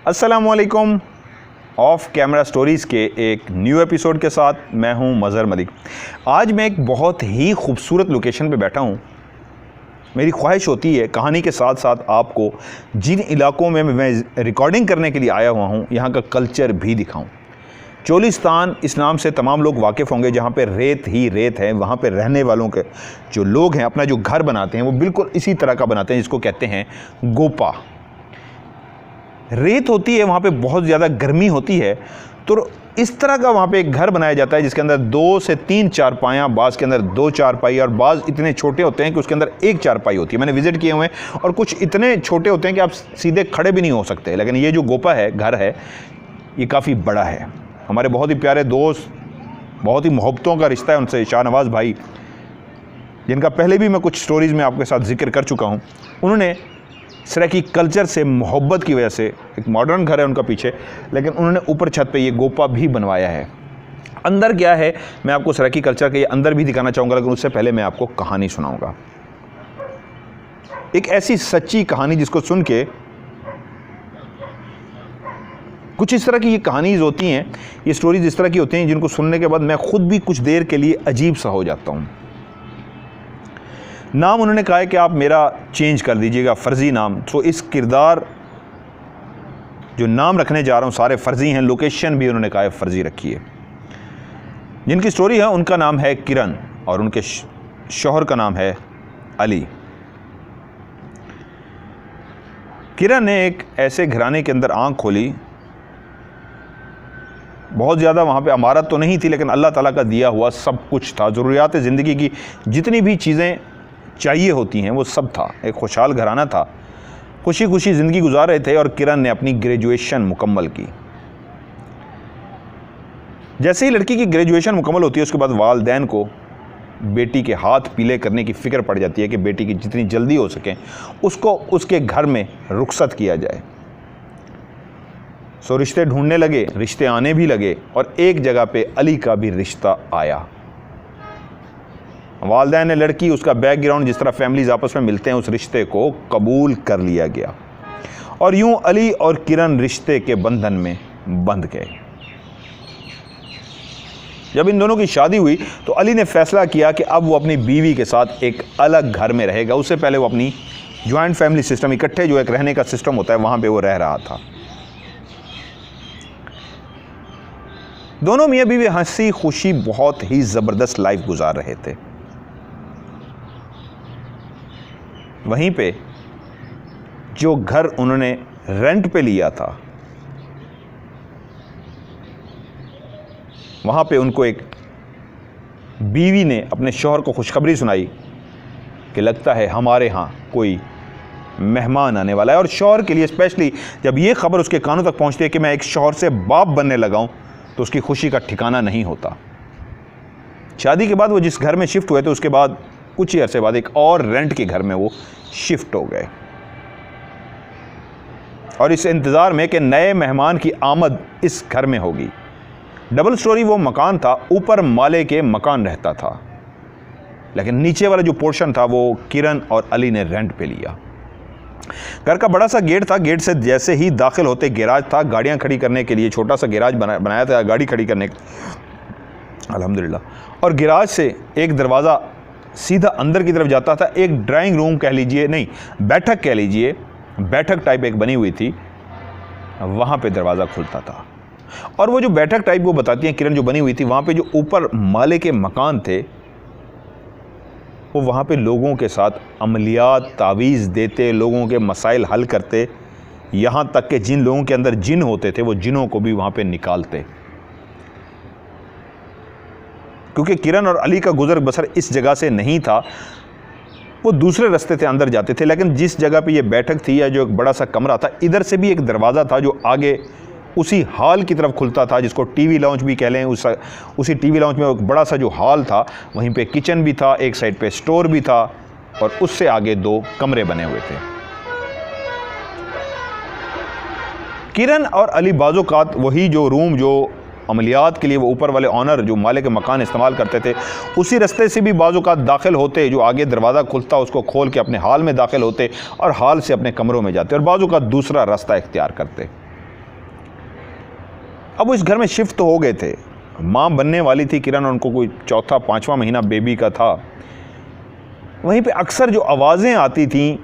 अस्सलामुअलैकुम। Of camera stories के एक न्यू एपिसोड के साथ मैं हूं मज़हर मलिक। आज मैं एक बहुत ही खूबसूरत लोकेशन पे बैठा हूं। मेरी ख्वाहिश होती है कहानी के साथ साथ आपको जिन इलाकों में मैं रिकॉर्डिंग करने के लिए आया हुआ हूं यहाँ का कल्चर भी दिखाऊं। चोलिस्तान इस नाम से तमाम लोग वाकिफ़ होंगे, जहाँ पे रेत ही रेत है। वहाँ पे रहने वालों के जो लोग हैं अपना जो घर बनाते हैं वो बिल्कुल इसी तरह का बनाते हैं जिसको कहते हैं गोपा। रेत होती है वहाँ पे, बहुत ज़्यादा गर्मी होती है, तो इस तरह का वहाँ पे एक घर बनाया जाता है जिसके अंदर 2 से 3 चारपाइयाँ, बाज़ के अंदर 2 चारपाई और बाज़ इतने छोटे होते हैं कि उसके अंदर 1 चारपाई होती है। मैंने विज़िट किए हुए हैं और कुछ इतने छोटे होते हैं कि आप सीधे खड़े भी नहीं हो सकते। लेकिन ये जो गोपा है, घर है, ये काफ़ी बड़ा है। हमारे बहुत ही प्यारे दोस्त, बहुत ही मोहब्बतों का रिश्ता है उनसे, शाहनवाज़ भाई, जिनका पहले भी मैं कुछ स्टोरीज़ में आपके साथ जिक्र कर चुका हूँ। उन्होंने सराकी कल्चर से मोहब्बत की वजह से, एक मॉडर्न घर है उनका पीछे, लेकिन उन्होंने ऊपर छत पे ये गोपा भी बनवाया है। अंदर क्या है मैं आपको सराकी कल्चर के ये अंदर भी दिखाना चाहूँगा, लेकिन उससे पहले मैं आपको कहानी सुनाऊँगा। एक ऐसी सच्ची कहानी जिसको सुन के कुछ इस तरह की ये कहानीज़ होती हैं, ये स्टोरीज़ इस तरह की होती हैं जिनको सुनने के बाद मैं ख़ुद भी कुछ देर के लिए अजीब सा हो जाता हूँ। नाम उन्होंने कहा है कि आप मेरा चेंज कर दीजिएगा, फ़र्ज़ी नाम। तो इस किरदार जो नाम रखने जा रहा हूँ सारे फ़र्ज़ी हैं, लोकेशन भी उन्होंने कहा है फ़र्ज़ी रखी है। जिनकी स्टोरी है उनका नाम है किरण और उनके शौहर का नाम है अली। किरण ने एक ऐसे घराने के अंदर आंख खोली, बहुत ज़्यादा वहाँ पे इमारत तो नहीं थी, लेकिन अल्लाह ताला का दिया हुआ सब कुछ था। ज़रूरियात ज़िंदगी की जितनी भी चीज़ें चाहिए होती हैं वो सब था। एक खुशहाल घराना था, खुशी खुशी ज़िंदगी गुजार रहे थे। और किरण ने अपनी ग्रेजुएशन मुकम्मल की। जैसे ही लड़की की ग्रेजुएशन मुकम्मल होती है उसके बाद वालिदैन को बेटी के हाथ पीले करने की फ़िक्र पड़ जाती है कि बेटी की जितनी जल्दी हो सके उसको उसके घर में रुखसत किया जाए। सो रिश्ते ढूंढने लगे, रिश्ते आने भी लगे और एक जगह पे अली का भी रिश्ता आया। वालिदैन ने लड़की, उसका बैकग्राउंड, जिस तरह फैमिलीज आपस में मिलते हैं, उस रिश्ते को कबूल कर लिया गया और यूं अली और किरण रिश्ते के बंधन में बंध गए। जब इन दोनों की शादी हुई तो अली ने फैसला किया कि अब वो अपनी बीवी के साथ एक अलग घर में रहेगा। उससे पहले वो अपनी ज्वाइंट फैमिली सिस्टम, इकट्ठे जो एक रहने का सिस्टम होता है, वहां पे वो रह रहा था। दोनों मियाँ बीवी हंसी खुशी बहुत ही ज़बरदस्त लाइफ गुजार रहे थे। वहीं पे जो घर उन्होंने रेंट पे लिया था, वहाँ पे उनको एक बीवी ने अपने शौहर को खुशखबरी सुनाई कि लगता है हमारे यहाँ कोई मेहमान आने वाला है। और शौहर के लिए स्पेशली जब ये खबर उसके कानों तक पहुँचती है कि मैं एक शौहर से बाप बनने लगा हूँ, तो उसकी खुशी का ठिकाना नहीं होता। शादी के बाद वो जिस घर में शिफ्ट हुए थे उसके बाद कुछ ही अरसे बाद एक और रेंट के घर में वो शिफ्ट हो गए और इस इंतज़ार में कि नए मेहमान की आमद इस घर में होगी। डबल स्टोरी वो मकान था, ऊपर माले के मकान रहता था, लेकिन नीचे वाला जो पोर्शन था वो किरण और अली ने रेंट पे लिया। घर का बड़ा सा गेट था, गेट से जैसे ही दाखिल होते गैराज था, गाड़ियां खड़ी करने के लिए छोटा सा गैराज बनाया था, गाड़ी खड़ी करने का, अल्हम्दुलिल्लाह। और गैराज से एक दरवाज़ा सीधा अंदर की तरफ जाता था। एक ड्राइंग रूम कह लीजिए, नहीं बैठक कह लीजिए, बैठक टाइप एक बनी हुई थी, वहाँ पे दरवाज़ा खुलता था। और वो जो बैठक टाइप वो बताती हैं किरण जो बनी हुई थी, वहाँ पे जो ऊपर माले के मकान थे वो वहाँ पे लोगों के साथ अमलियात, तावीज़ देते, लोगों के मसाइल हल करते, यहाँ तक कि जिन लोगों के अंदर जिन होते थे वो जिनों को भी वहाँ पे निकालते। क्योंकि किरण और अली का गुजर बसर इस जगह से नहीं था, वो दूसरे रास्ते से अंदर जाते थे। लेकिन जिस जगह पे ये बैठक थी या जो एक बड़ा सा कमरा था, इधर से भी एक दरवाज़ा था जो आगे उसी हॉल की तरफ खुलता था, जिसको टीवी लाउंज भी कह लें। उसी टीवी लाउंज में एक बड़ा सा जो हॉल था, वहीं पे किचन भी था, एक साइड पे स्टोर भी था और उससे आगे 2 कमरे बने हुए थे। किरण और अली बाज़ोकात वही जो रूम जो अमलियात के लिए वो ऊपर वाले ऑनर जो माले के मकान इस्तेमाल करते थे, उसी रास्ते से भी बाज़ोकात दाखिल होते, जो आगे दरवाज़ा खुलता उसको खोल के अपने हाल में दाखिल होते और हाल से अपने कमरों में जाते, और बाज़ोकात दूसरा रास्ता इख्तियार करते। अब वो इस घर में शिफ्ट तो हो गए थे, माँ बनने वाली थी किरण, उनको कोई चौथा पाँचवा महीना बेबी का था। वहीं पे अक्सर जो आवाज़ें आती थीं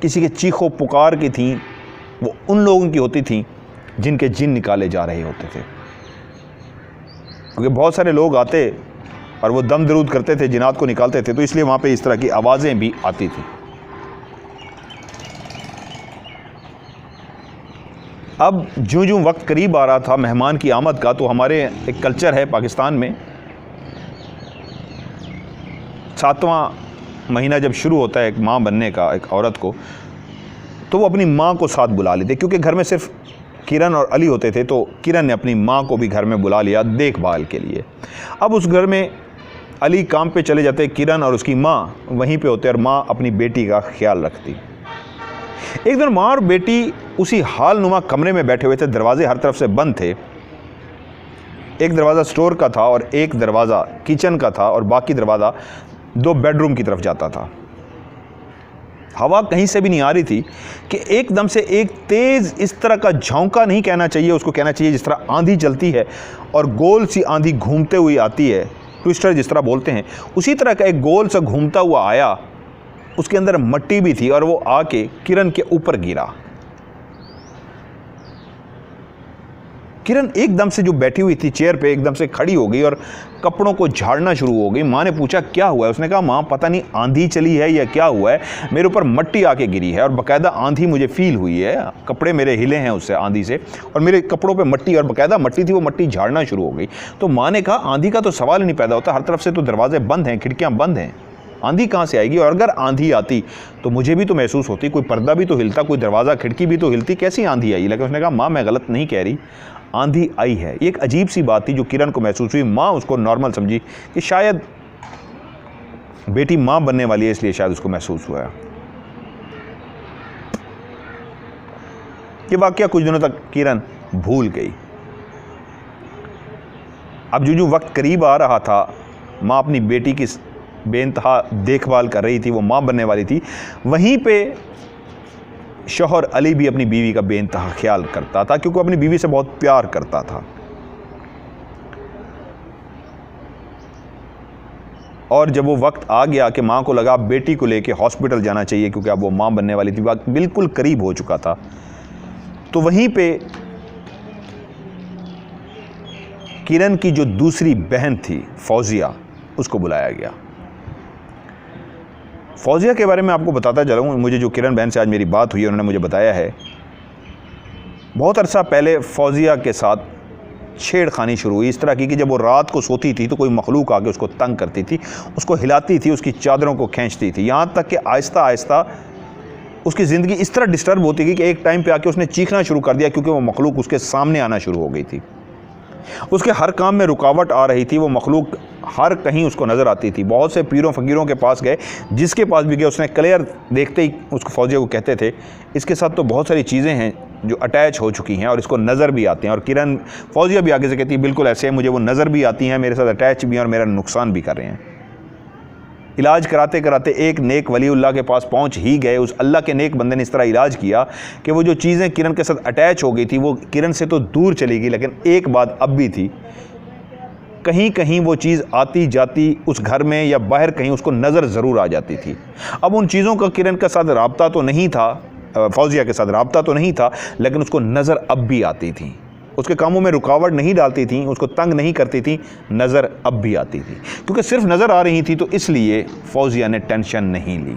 किसी के चीखों पुकार की थीं, वो उन लोगों की होती थीं जिनके जिन निकाले जा रहे होते थे। क्योंकि बहुत सारे लोग आते और वो दम दरूद करते थे, जिन्नात को निकालते थे, तो इसलिए वहाँ पे इस तरह की आवाज़ें भी आती थी। अब ज्यों ज्यों वक्त करीब आ रहा था मेहमान की आमद का, तो हमारे एक कल्चर है पाकिस्तान में, 7वां महीना जब शुरू होता है एक माँ बनने का एक औरत को, तो वो अपनी माँ को साथ बुला लेते। क्योंकि घर में सिर्फ किरण और अली होते थे, तो किरण ने अपनी माँ को भी घर में बुला लिया देखभाल के लिए। अब उस घर में अली काम पे चले जाते, किरण और उसकी माँ वहीं पे होते और माँ अपनी बेटी का ख्याल रखती। एक दिन माँ और बेटी उसी हाल नुमा कमरे में बैठे हुए थे, दरवाजे हर तरफ से बंद थे। एक दरवाज़ा स्टोर का था और एक दरवाज़ा किचन का था और बाकी दरवाज़ा 2 बेडरूम की तरफ जाता था। हवा कहीं से भी नहीं आ रही थी कि एकदम से एक तेज़ इस तरह का झोंका नहीं कहना चाहिए, उसको कहना चाहिए जिस तरह आंधी चलती है और गोल सी आंधी घूमते हुई आती है, ट्विस्टर जिस तरह बोलते हैं, उसी तरह का एक गोल सा घूमता हुआ आया। उसके अंदर मट्टी भी थी और वो आके किरण के ऊपर गिरा। किरण एकदम से जो बैठी हुई थी चेयर पे एकदम से खड़ी हो गई और कपड़ों को झाड़ना शुरू हो गई। माँ ने पूछा क्या हुआ है? उसने कहा माँ पता नहीं आंधी चली है या क्या हुआ है, मेरे ऊपर मट्टी आके गिरी है और बाकायदा आंधी मुझे फील हुई है, कपड़े मेरे हिले हैं उससे आंधी से, और मेरे कपड़ों पे मट्टी और बाकायदा मट्टी थी, वो मट्टी झाड़ना शुरू हो गई। तो माँ ने कहा आंधी का तो सवाल ही नहीं पैदा होता, हर तरफ से तो दरवाजे बंद हैं, खिड़कियाँ बंद हैं, आंधी कहाँ से आएगी? और अगर आंधी आती तो मुझे भी तो महसूस होती, कोई पर्दा भी तो हिलता, कोई दरवाज़ा खिड़की भी तो हिलती, कैसी आंधी आई? लेकिन उसने कहा माँ मैं गलत नहीं कह रही, आंधी आई है। ये एक अजीब सी बात थी जो किरण को महसूस हुई। माँ उसको नॉर्मल समझी कि शायद बेटी माँ बनने वाली है, इसलिए शायद उसको महसूस हुआ। ये वाकया कुछ दिनों तक किरण भूल गई। अब जो वक्त करीब आ रहा था, माँ अपनी बेटी की बेइंतहा देखभाल कर रही थी, वो माँ बनने वाली थी। वहीं पे शौहर अली भी अपनी बीवी का बेइंतहा ख्याल करता था, क्योंकि अपनी बीवी से बहुत प्यार करता था। और जब वो वक्त आ गया कि माँ को लगा बेटी को लेके हॉस्पिटल जाना चाहिए, क्योंकि अब वो माँ बनने वाली थी, वक्त बिल्कुल करीब हो चुका था, तो वहीं पे किरण की जो दूसरी बहन थी फौजिया, उसको बुलाया गया। फौजिया के बारे में आपको बताता चलूँ, मुझे जो किरण बहन से आज मेरी बात हुई, उन्होंने मुझे बताया है बहुत अरसा पहले फौजिया के साथ छेड़खानी शुरू हुई इस तरह की कि जब वो रात को सोती थी तो कोई मखलूक आके उसको तंग करती थी, उसको हिलाती थी, उसकी चादरों को खींचती थी, यहाँ तक कि आहिस्ता आहिस्ता उसकी ज़िंदगी इस तरह डिस्टर्ब होती गई कि एक टाइम पे आके उसने चीखना शुरू कर दिया, क्योंकि वो मखलूक उसके सामने आना शुरू हो गई थी। उसके हर काम में रुकावट आ रही थी, वो मखलूक हर कहीं उसको नज़र आती थी। बहुत से पीरों फ़कीरों के पास गए, जिसके पास भी गए उसने क्लियर देखते ही उसको फौजिया को कहते थे इसके साथ तो बहुत सारी चीज़ें हैं जो अटैच हो चुकी हैं और इसको नज़र भी आती हैं। और किरण फौजिया भी आगे से कहती है बिल्कुल ऐसे है, मुझे वो नज़र भी आती हैं, मेरे साथ अटैच भी हैं और मेरा नुकसान भी कर रहे हैं। इलाज कराते कराते एक नेक वलीउल्लाह के पास पहुंच ही गए। उस अल्लाह के नेक बंदे ने इस तरह इलाज किया कि वो जो चीज़ें किरण के साथ अटैच हो गई थी वो किरण से तो दूर चली गई, लेकिन एक बात अब भी थी, कहीं कहीं वो चीज़ आती जाती उस घर में या बाहर कहीं उसको नज़र ज़रूर आ जाती थी। अब उन चीज़ों का किरण के साथ रब्ता तो नहीं था, फौजिया के साथ रब्ता तो नहीं था, लेकिन उसको नज़र अब भी आती थी। उसके कामों में रुकावट नहीं डालती थी, उसको तंग नहीं करती थी, नज़र अब भी आती थी। क्योंकि सिर्फ नज़र आ रही थी तो इसलिए फौजिया ने टेंशन नहीं ली।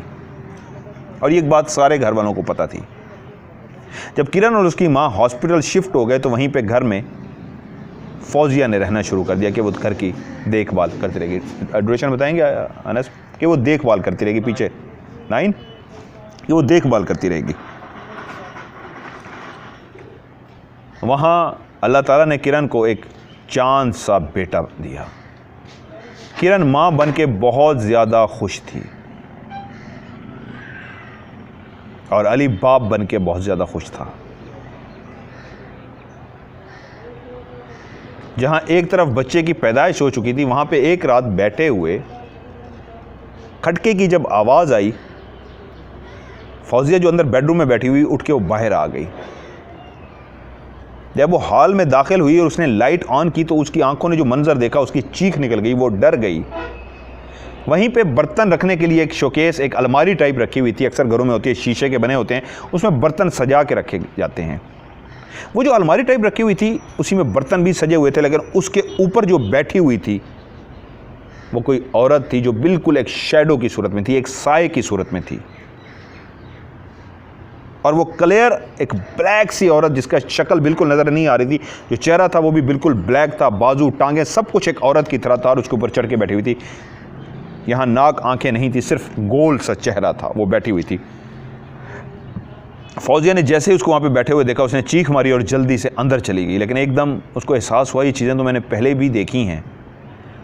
और ये एक बात सारे घर वालों को पता थी। जब किरण और उसकी माँ हॉस्पिटल शिफ्ट हो गए तो वहीं पे घर में फौजिया ने रहना शुरू कर दिया कि वो घर की देखभाल करती रहेगी। ड्यूरेशन बताएंगे अनस कि वो देखभाल करती रहेगी, पीछे 9 कि वो देखभाल करती रहेगी। वहाँ अल्लाह ताला ने किरण को एक चांद सा बेटा दिया। किरण माँ बन के बहुत ज़्यादा खुश थी और अली बाप बन के बहुत ज़्यादा खुश था। जहाँ एक तरफ बच्चे की पैदाइश हो चुकी थी, वहाँ पे एक रात बैठे हुए खटके की जब आवाज़ आई, फौजिया जो अंदर बेडरूम में बैठी हुई उठ के वो बाहर आ गई। जब वो हॉल में दाखिल हुई और उसने लाइट ऑन की तो उसकी आंखों ने जो मंजर देखा, उसकी चीख निकल गई, वो डर गई। वहीं पे बर्तन रखने के लिए एक शोकेस, एक अलमारी टाइप रखी हुई थी, अक्सर घरों में होती है, शीशे के बने होते हैं, उसमें बर्तन सजा के रखे जाते हैं। वो जो अलमारी टाइप रखी हुई थी उसी में बर्तन भी सजे हुए थे, लेकिन उसके ऊपर जो बैठी हुई थी वो कोई औरत थी जो बिल्कुल एक शैडो की सूरत में थी, एक साए की सूरत में थी। और वो क्लियर एक ब्लैक सी औरत जिसका शक्ल बिल्कुल नज़र नहीं आ रही थी, जो चेहरा था वो भी बिल्कुल ब्लैक था, बाजू टांगे सब कुछ एक औरत की तरह था, और उसके ऊपर चढ़ के बैठी हुई थी। यहाँ नाक आंखें नहीं थी, सिर्फ गोल सा चेहरा था, वो बैठी हुई थी। फौजिया ने जैसे ही उसको वहाँ पे बैठे हुए देखा, उसने चीख मारी और जल्दी से अंदर चली गई। लेकिन एकदम उसको एहसास हुआ ये चीज़ें तो मैंने पहले भी देखी हैं,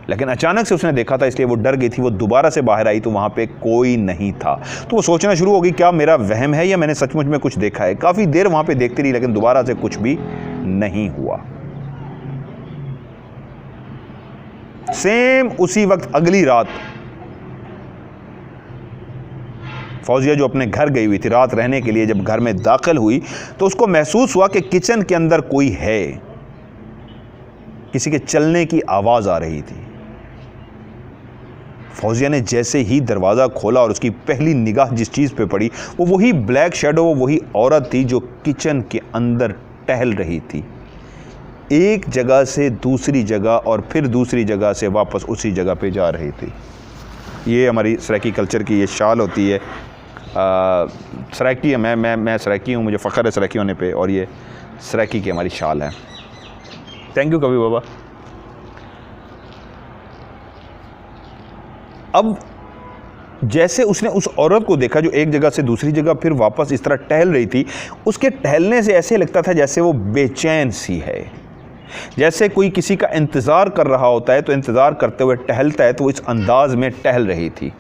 लेकिन अचानक से उसने देखा था, इसलिए वो डर गई थी। वो दोबारा से बाहर आई तो वहाँ पे कोई नहीं था। तो वो सोचना शुरू हो गई, क्या मेरा वहम है या मैंने सचमुच में कुछ देखा है। काफ़ी देर वहाँ पे देखती रही, लेकिन दोबारा से कुछ भी नहीं हुआ। सेम उसी वक्त अगली रात फौजिया जो अपने घर गई हुई थी रात रहने के लिए, जब घर में दाखिल हुई तो उसको महसूस हुआ कि किचन के अंदर कोई है, किसी के चलने की आवाज़ आ रही थी। फौजिया ने जैसे ही दरवाज़ा खोला और उसकी पहली निगाह जिस चीज़ पे पड़ी वो वही ब्लैक शैडो, वही औरत थी जो किचन के अंदर टहल रही थी, एक जगह से दूसरी जगह और फिर दूसरी जगह से वापस उसी जगह पे जा रही थी। ये हमारी सराइकी कल्चर की ये शाल होती है। सराइकी है, मैं सराइकी हूँ, मुझे फ़ख्र है सराइकी होने पे, और ये सराइकी की हमारी शाल है। थैंक यू कभी बाबा। अब जैसे उसने उस औरत को देखा जो एक जगह से दूसरी जगह फिर वापस इस तरह टहल रही थी, उसके टहलने से ऐसे लगता था जैसे वो बेचैन सी है, जैसे कोई किसी का इंतज़ार कर रहा होता है तो इंतज़ार करते हुए टहलता है, तो वो इस अंदाज में टहल रही थी।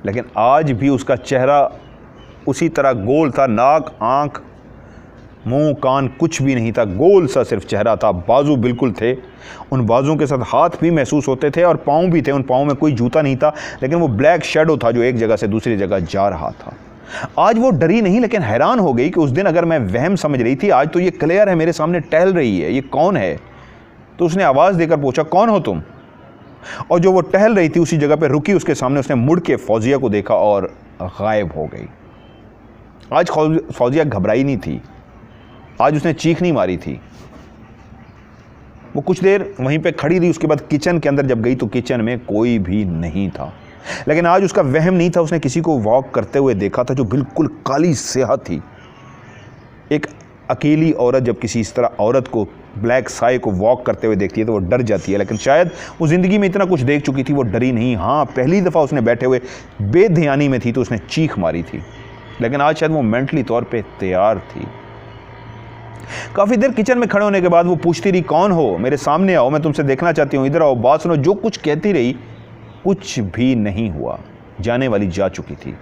लेकिन आज भी उसका चेहरा उसी तरह गोल था, नाक, आँख, मुंह, कान कुछ भी नहीं था, गोल सा सिर्फ चेहरा था। बाजू बिल्कुल थे, उन बाजुओं के साथ हाथ भी महसूस होते थे और पाँव भी थे। उन पाँव में कोई जूता नहीं था, लेकिन वो ब्लैक शैडो था जो एक जगह से दूसरी जगह जा रहा था। आज वो डरी नहीं, लेकिन हैरान हो गई कि उस दिन अगर मैं वहम समझ रही थी, आज तो ये क्लियर है मेरे सामने टहल रही है, ये कौन है। तो उसने आवाज़ देकर पूछा, कौन हो तुम। और जो वो टहल रही थी उसी जगह पे रुकी, उसके सामने उसने मुड़ के फौजिया को देखा और गायब हो गई। आज फौजिया घबराई नहीं थी, आज उसने चीख नहीं मारी थी। वो कुछ देर वहीं पे खड़ी रही, उसके बाद किचन के अंदर जब गई तो किचन में कोई भी नहीं था। लेकिन आज उसका वहम नहीं था, उसने किसी को वॉक करते हुए देखा था जो बिल्कुल काली स्याह थी। एक अकेली औरत जब किसी इस तरह औरत को, ब्लैक साए को वॉक करते हुए देखती है तो वो डर जाती है, लेकिन शायद वो ज़िंदगी में इतना कुछ देख चुकी थी, वो डरी नहीं। हाँ, पहली दफ़ा उसने बैठे हुए बेध्यानी में थी तो उसने चीख मारी थी, लेकिन आज शायद वो मेंटली तौर पे तैयार थी। काफ़ी देर किचन में खड़े होने के बाद वो पूछती रही, कौन हो, मेरे सामने आओ, मैं तुमसे देखना चाहती हूँ, इधर आओ, बात सुनो। जो कुछ कहती रही कुछ भी नहीं हुआ, जाने वाली जा चुकी थी।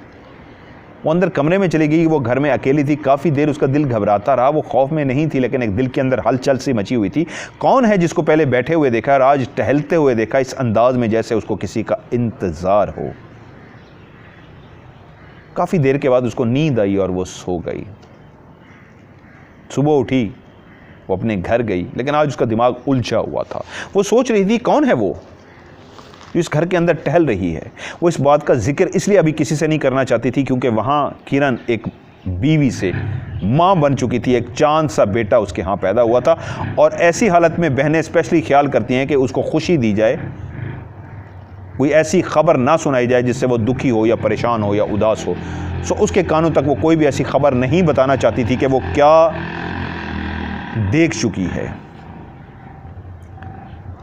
वो अंदर कमरे में चली गई, वो घर में अकेली थी। काफ़ी देर उसका दिल घबराता रहा, वो खौफ में नहीं थी, लेकिन एक दिल के अंदर हलचल सी मची हुई थी। कौन है जिसको पहले बैठे हुए देखा और आज टहलते हुए देखा, इस अंदाज में जैसे उसको किसी का इंतज़ार हो। काफ़ी देर के बाद उसको नींद आई और वो सो गई। सुबह उठी, वो अपने घर गई, लेकिन आज उसका दिमाग उलझा हुआ था। वो सोच रही थी, कौन है वो जो इस घर के अंदर टहल रही है। वो इस बात का जिक्र इसलिए अभी किसी से नहीं करना चाहती थी क्योंकि वहाँ किरण एक बीवी से माँ बन चुकी थी, एक चांद सा बेटा उसके यहाँ पैदा हुआ था। और ऐसी हालत में बहनें स्पेशली ख्याल करती हैं कि उसको खुशी दी जाए, कोई ऐसी खबर ना सुनाई जाए जिससे वो दुखी हो या परेशान हो या उदास हो। सो उसके कानों तक वो कोई भी ऐसी खबर नहीं बताना चाहती थी कि वो क्या देख चुकी है।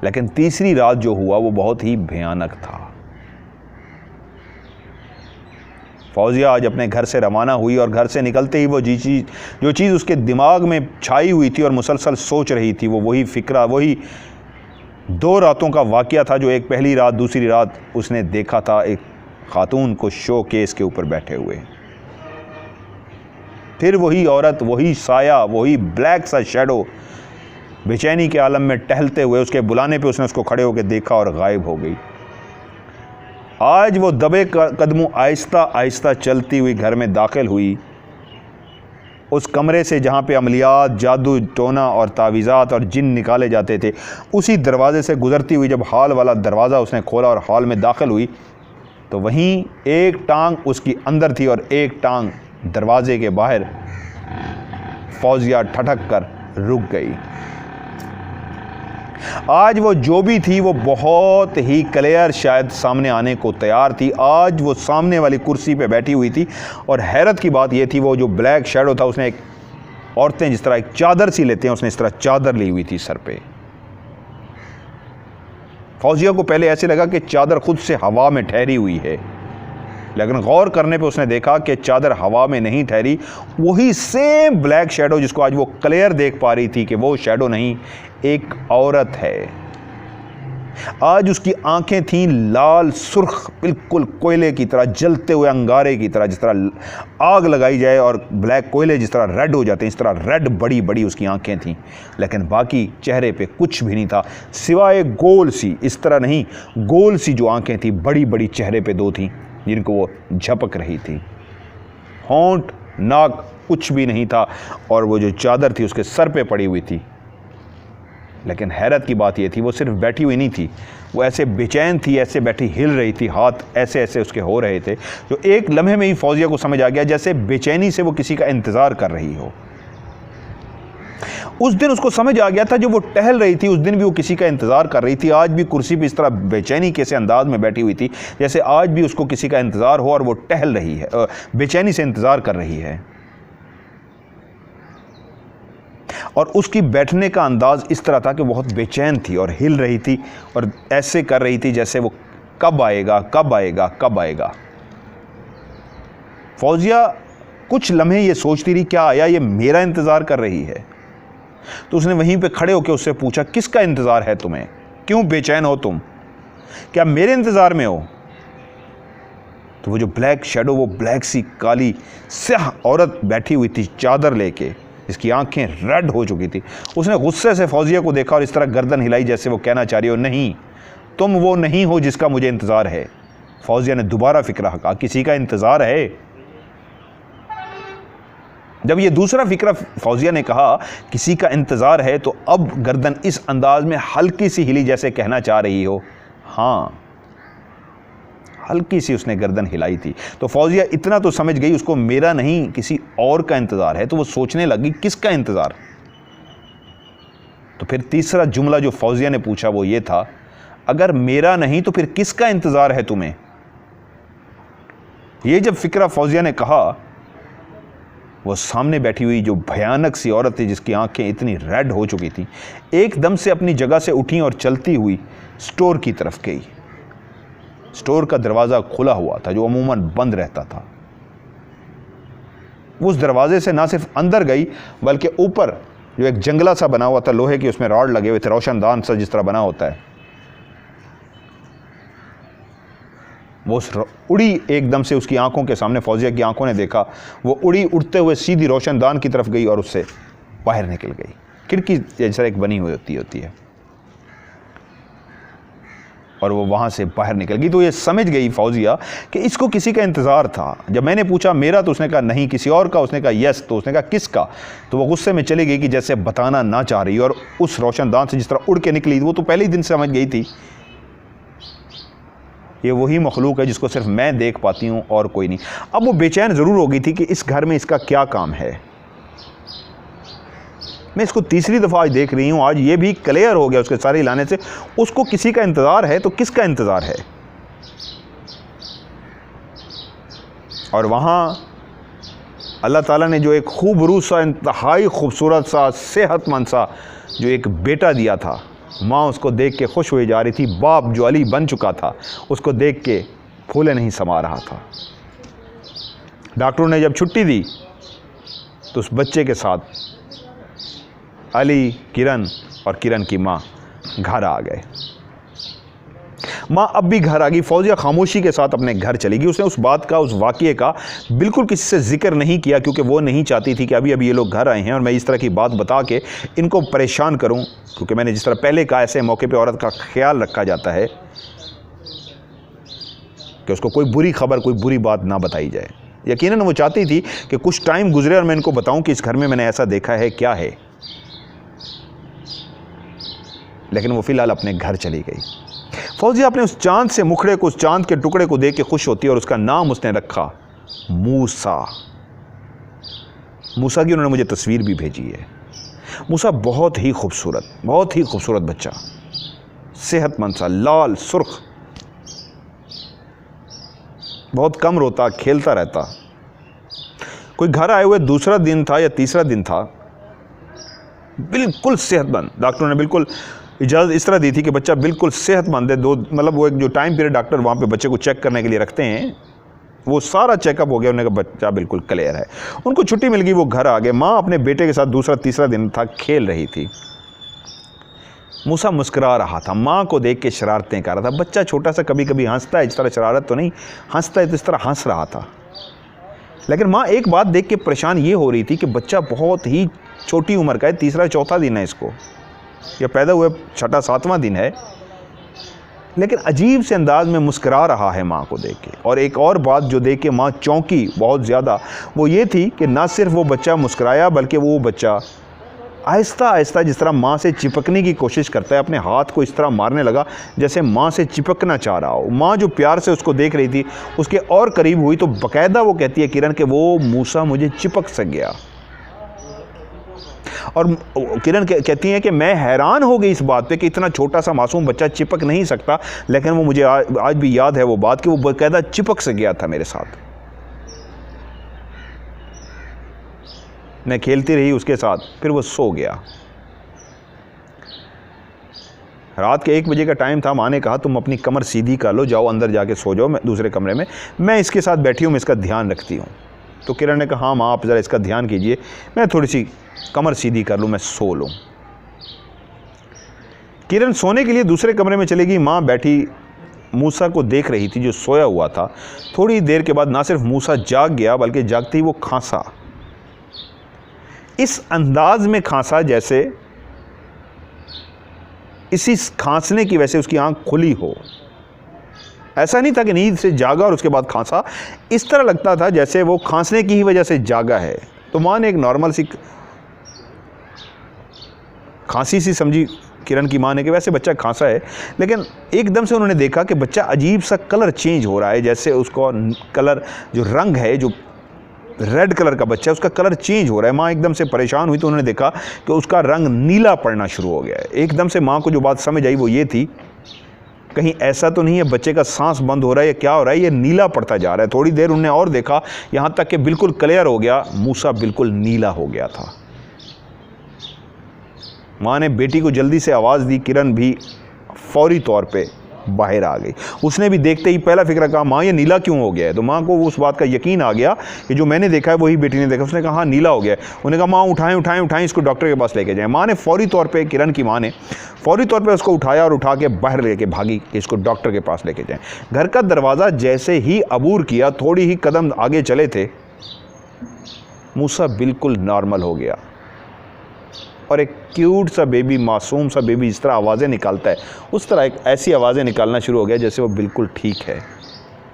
लेकिन तीसरी रात जो हुआ वो बहुत ही भयानक था। फौजिया आज अपने घर से रवाना हुई और घर से निकलते ही वो जो चीज़ उसके दिमाग में छाई हुई थी और मुसलसल सोच रही थी, वो वही फिक्रा, वही 2 रातों का वाक़या था जो एक पहली रात दूसरी रात उसने देखा था, एक खातून को शो केस के ऊपर बैठे हुए। फिर वही औरत, वही साया, वही ब्लैक सा शैडो बेचैनी के आलम में टहलते हुए, उसके बुलाने पे उसने उसको खड़े होकर देखा और गायब हो गई। आज वो दबे कदमों आहिस्ता आहिस्ता चलती हुई घर में दाखिल हुई। उस कमरे से जहाँ पे अमलियात, जादू टोना और तावीज़ात और जिन निकाले जाते थे, उसी दरवाज़े से गुज़रती हुई जब हॉल वाला दरवाज़ा उसने खोला और हॉल में दाखिल हुई, तो वहीं एक टांग उसकी अंदर थी और एक टांग दरवाज़े के बाहर। फौजिया ठठक कर रुक गई। आज वो जो भी थी वो बहुत ही क्लियर शायद सामने आने को तैयार थी। आज वो सामने वाली कुर्सी पे बैठी हुई थी और हैरत की बात ये थी, वो जो ब्लैक शैडो था, उसने एक, औरतें जिस तरह एक चादर सी लेते हैं, उसने इस तरह चादर ली हुई थी सर पे। फौजिया को पहले ऐसे लगा कि चादर खुद से हवा में ठहरी हुई है, लेकिन गौर करने पे उसने देखा कि चादर हवा में नहीं ठहरी, वही सेम ब्लैक शैडो जिसको आज वो क्लियर देख पा रही थी कि वो शैडो नहीं, एक औरत है। आज उसकी आंखें थीं लाल सुर्ख, बिल्कुल कोयले की तरह, जलते हुए अंगारे की तरह, जिस तरह आग लगाई जाए और ब्लैक कोयले जिस तरह रेड हो जाते हैं, इस तरह रेड बड़ी बड़ी उसकी आंखें थीं। लेकिन बाकी चेहरे पे कुछ भी नहीं था सिवाय गोल सी, इस तरह नहीं, गोल सी जो आंखें थी, बड़ी बड़ी चेहरे पे दो थीं जिनको वो झपक रही थी। होंठ, नाक कुछ भी नहीं था और वो जो चादर थी उसके सर पे पड़ी हुई थी। लेकिन हैरत की बात ये थी, वो सिर्फ बैठी हुई नहीं थी, वो ऐसे बेचैन थी, ऐसे बैठी हिल रही थी, हाथ ऐसे ऐसे उसके हो रहे थे, जो एक लम्हे में ही फौजिया को समझ आ गया जैसे बेचैनी से वो किसी का इंतज़ार कर रही हो। उस दिन उसको समझ आ गया था, जो वो टहल रही थी उस दिन भी वो किसी का इंतज़ार कर रही थी। आज भी कुर्सी पे इस तरह बेचैनी कैसे अंदाज में बैठी हुई थी जैसे आज भी उसको किसी का इंतज़ार हो और वो टहल रही है, बेचैनी से इंतज़ार कर रही है। और उसकी बैठने का अंदाज इस तरह था कि बहुत बेचैन थी और हिल रही थी और ऐसे कर रही थी जैसे वो कब आएगा, कब आएगा, कब आएगा। फौजिया कुछ लम्हे ये सोचती रही, क्या आया ये मेरा इंतज़ार कर रही है। तो उसने वहीं पे खड़े होकर उससे पूछा, किसका इंतज़ार है तुम्हें, क्यों बेचैन हो तुम, क्या मेरे इंतज़ार में हो। तो वो जो ब्लैक शैडो, वो ब्लैक सी काली स्याह औरत बैठी हुई थी चादर लेके, इसकी आंखें रेड हो चुकी थी। उसने गुस्से से फौजिया को देखा और इस तरह गर्दन हिलाई जैसे वो कहना चाह रही हो, नहीं, तुम वो नहीं हो जिसका मुझे इंतज़ार है। फौजिया ने दोबारा फिक्रा कहा, किसी का इंतज़ार है। जब ये दूसरा फिक्रा फौजिया ने कहा किसी का इंतज़ार है, तो अब गर्दन इस अंदाज में हल्की सी हिली जैसे कहना चाह रही हो, हाँ, हल्की सी उसने गर्दन हिलाई थी। तो फौजिया इतना तो समझ गई उसको मेरा नहीं किसी और का इंतज़ार है। तो वो सोचने लगी किसका इंतज़ार। तो फिर तीसरा जुमला जो फौजिया ने पूछा वो ये था, अगर मेरा नहीं तो फिर किसका इंतज़ार है तुम्हें। ये जब फिक्रा फौजिया ने कहा, वो सामने बैठी हुई जो भयानक सी औरत थी जिसकी आंखें इतनी रेड हो चुकी थी, एकदम से अपनी जगह से उठी और चलती हुई स्टोर की तरफ गई। स्टोर का दरवाज़ा खुला हुआ था जो अमूमन बंद रहता था। उस दरवाजे से ना सिर्फ अंदर गई बल्कि ऊपर जो एक जंगला सा बना हुआ था लोहे की, उसमें रॉड लगे हुए थे, रोशनदान सा जिस तरह बना होता है, वो उड़ी एकदम से उसकी आंखों के सामने। फौजिया की आंखों ने देखा वो उड़ी, उड़ते हुए सीधी रोशनदान की तरफ गई और उससे बाहर निकल गई। खिड़की जैसा एक बनी हुई होती है और वो वहाँ से बाहर निकल गई। तो ये समझ गई फौजिया कि इसको किसी का इंतज़ार था। जब मैंने पूछा मेरा, तो उसने कहा नहीं किसी और का। उसने कहा यस, तो उसने कहा किसका। तो वो गुस्से में चली गई कि जैसे बताना ना चाह रही, और उस रोशनदान से जिस तरह उड़ के निकली, वो तो पहले ही दिन से समझ गई थी ये वही मखलूक है जिसको सिर्फ मैं देख पाती हूँ और कोई नहीं। अब वो बेचैन ज़रूर हो गई थी कि इस घर में इसका क्या काम है। मैं इसको तीसरी दफ़ा आज देख रही हूँ, आज ये भी क्लियर हो गया उसके सारे लाने से, उसको किसी का इंतज़ार है, तो किसका इंतज़ार है। और वहाँ अल्लाह ताला ने जो एक खूबरूद सा, इंतहाई खूबसूरत सा, सेहतमंद सा जो एक बेटा दिया था, माँ उसको देख के खुश हुई जा रही थी। बाप जो अली बन चुका था उसको देख के फूले नहीं समा रहा था। डॉक्टरों ने जब छुट्टी दी तो उस बच्चे के साथ अली, किरण और किरण की माँ घर आ गए। माँ अब भी घर आ गई। फौजिया खामोशी के साथ अपने घर चली गई। उसने उस बात का, उस वाक़ये का बिल्कुल किसी से जिक्र नहीं किया, क्योंकि वो नहीं चाहती थी कि अभी अभी ये लोग घर आए हैं और मैं इस तरह की बात बता के इनको परेशान करूं। क्योंकि मैंने जिस तरह पहले कहा, ऐसे मौके पे औरत का ख्याल रखा जाता है। कि उसको कोई बुरी खबर, कोई बुरी बात ना बताई जाए। यकीनन वो चाहती थी कि कुछ टाइम गुजरे और मैं इनको बताऊं कि इस घर में मैंने ऐसा देखा है, क्या है। लेकिन वो फिलहाल अपने घर चली गई। फौजिया अपने उस चांद से मुखड़े को, उस चांद के टुकड़े को देख के खुश होती है और उसका नाम उसने रखा मूसा। मूसा की उन्होंने मुझे तस्वीर भी भेजी है। मूसा बहुत ही खूबसूरत बच्चा, सेहतमंद सा, लाल सुर्ख, बहुत कम रोता, खेलता रहता। कोई घर आए हुए दूसरा दिन था या तीसरा दिन था, बिल्कुल सेहतमंद। डॉक्टरों ने बिल्कुल इजाज़त इस तरह दी थी कि बच्चा बिल्कुल सेहतमंद है। मतलब वो एक जो टाइम पीरियड डॉक्टर वहाँ पे बच्चे को चेक करने के लिए रखते हैं, वो सारा चेकअप हो गया, उन्होंने कहा बच्चा बिल्कुल क्लियर है। उनको छुट्टी मिल गई, वो घर आ गए। माँ अपने बेटे के साथ दूसरा तीसरा दिन था, खेल रही थी। मूसा मुस्कुरा रहा था, माँ को देख के शरारतें कर रहा था। बच्चा छोटा सा कभी कभी हंसता है, इस तरह शरारत तो नहीं, हंसता है तो इस तरह हंस रहा था। लेकिन माँ एक बात देख के परेशान ये हो रही थी कि बच्चा बहुत ही छोटी उम्र का है, तीसरा चौथा दिन है इसको, या पैदा हुए छठा सातवां दिन है, लेकिन अजीब से अंदाज में मुस्कुरा रहा है माँ को देख के। और एक और बात जो देख के माँ चौंकी बहुत ज़्यादा, वो ये थी कि ना सिर्फ वो बच्चा मुस्कुराया, बल्कि वो बच्चा आहिस्ता आहिस्ता जिस तरह माँ से चिपकने की कोशिश करता है, अपने हाथ को इस तरह मारने लगा जैसे माँ से चिपकना चाह रहा हो। माँ जो प्यार से उसको देख रही थी, उसके और करीब हुई तो बाकायदा वो कहती है किरण कि वो मूसा मुझे चिपक सक गया। और किरण कहती हैं कि मैं हैरान हो गई इस बात पे कि इतना छोटा सा मासूम बच्चा चिपक नहीं सकता, लेकिन वो मुझे आज भी याद है वो बात कि वो बाकायदा चिपक से गया था मेरे साथ। मैं खेलती रही उसके साथ, फिर वो सो गया। रात के 1 बजे का टाइम था। माँ ने कहा तुम अपनी कमर सीधी कर लो, जाओ अंदर जाके सो जाओ, मैं दूसरे कमरे में, मैं इसके साथ बैठी हूँ, मैं इसका ध्यान रखती हूँ। तो किरण ने कहा हाँ माँ आप ज़रा इसका ध्यान कीजिए, मैं थोड़ी सी कमर सीधी कर लूँ, मैं सो लूँ। किरण सोने के लिए दूसरे कमरे में चली गई। माँ बैठी मूसा को देख रही थी जो सोया हुआ था। थोड़ी देर के बाद ना सिर्फ मूसा जाग गया, बल्कि जागते ही वो खांसा। इस अंदाज में खांसा जैसे इसी खांसने की वजह से उसकी आंख खुली हो। ऐसा नहीं था कि नींद से जागा और उसके बाद खांसा, इस तरह लगता था जैसे वो खांसने की ही वजह से जागा है। तो माँ ने एक नॉर्मल सी खांसी सी समझी किरण की माँ ने कि वैसे बच्चा खांसा है, लेकिन एकदम से उन्होंने देखा कि बच्चा अजीब सा कलर चेंज हो रहा है, जैसे उसको कलर जो रंग है, जो रेड कलर का बच्चा है उसका कलर चेंज हो रहा है। माँ एकदम से परेशान हुई तो उन्होंने देखा कि उसका रंग नीला पड़ना शुरू हो गया है। एकदम से माँ को जो बात समझ आई वो ये थी, कहीं ऐसा तो नहीं है बच्चे का सांस बंद हो रहा है या क्या हो रहा है, ये नीला पड़ता जा रहा है। थोड़ी देर उन्होंने और देखा, यहाँ तक कि बिल्कुल क्लियर हो गया, मूसा बिल्कुल नीला हो गया था। माँ ने बेटी को जल्दी से आवाज़ दी। किरण भी फौरी तौर पे बाहर आ गई। उसने भी देखते ही पहला फिक्र कहा माँ ये नीला क्यों हो गया है। तो माँ को उस बात का यकीन आ गया कि जो मैंने देखा है वही बेटी ने देखा। उसने कहा हाँ नीला हो गया है। उन्होंने कहा माँ उठाएं इसको डॉक्टर के पास लेके जाएं। माँ ने फौरी तौर पे, किरण की माँ ने फौरी तौर पे उसको उठाया और उठा के बाहर लेके भागी कि इसको डॉक्टर के पास लेके जाएं। घर का दरवाज़ा जैसे ही अबूर किया, थोड़ी ही कदम आगे चले थे, मूसा बिल्कुल नॉर्मल हो गया और एक क्यूट सा बेबी, मासूम सा बेबी जिस तरह आवाज़ें निकालता है उस तरह एक ऐसी आवाज़ें निकालना शुरू हो गया जैसे वो बिल्कुल ठीक है।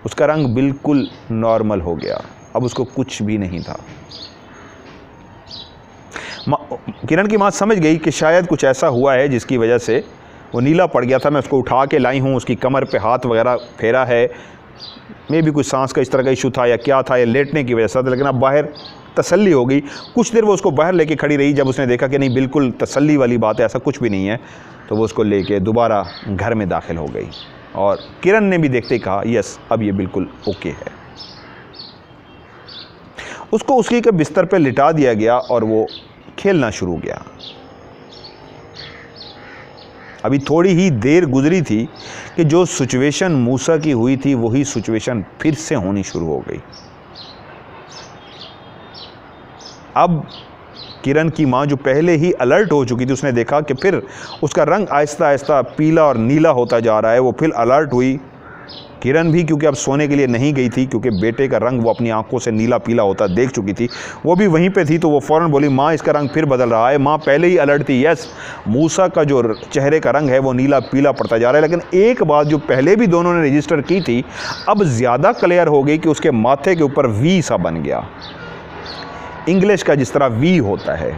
उसका रंग बिल्कुल नॉर्मल हो गया, अब उसको कुछ भी नहीं था। किरण की माँ समझ गई कि शायद कुछ ऐसा हुआ है जिसकी वजह से वो नीला पड़ गया था। मैं उसको उठा के लाई हूँ, उसकी कमर पे हाथ वगैरह फेरा है, मे भी कुछ सांस का इस तरह का इशू था या क्या था, या लेटने की वजह से था। लेकिन अब बाहर तसल्ली हो गई। कुछ देर वो उसको बाहर लेके खड़ी रही। जब उसने देखा कि नहीं बिल्कुल तसल्ली वाली बात है, ऐसा कुछ भी नहीं है, तो वो उसको लेके दोबारा घर में दाखिल हो गई। और किरण ने भी देखते ही कहा यस अब ये बिल्कुल ओके है। उसको उसकी के बिस्तर पे लिटा दिया गया और वो खेलना शुरू किया। अभी थोड़ी ही देर गुजरी थी कि जो सिचुएशन मूसा की हुई थी वही सिचुएशन फिर से होनी शुरू हो गई। अब किरण की माँ जो पहले ही अलर्ट हो चुकी थी, उसने देखा कि फिर उसका रंग आहिस्ता आहिस्ता पीला और नीला होता जा रहा है। वो फिर अलर्ट हुई किरण भी क्योंकि अब सोने के लिए नहीं गई थी, क्योंकि बेटे का रंग वो अपनी आंखों से नीला पीला होता देख चुकी थी, वो भी वहीं पे थी, तो वो फ़ौरन बोली, माँ इसका रंग फिर बदल रहा है। माँ पहले ही अलर्ट थी, यस मूसा का जो चेहरे का रंग है वो नीला पीला पड़ता जा रहा है। लेकिन एक बात जो पहले भी दोनों ने रजिस्टर की थी अब ज़्यादा क्लियर हो गई कि उसके माथे के ऊपर वी सा बन गया, इंग्लिश का जिस तरह वी होता है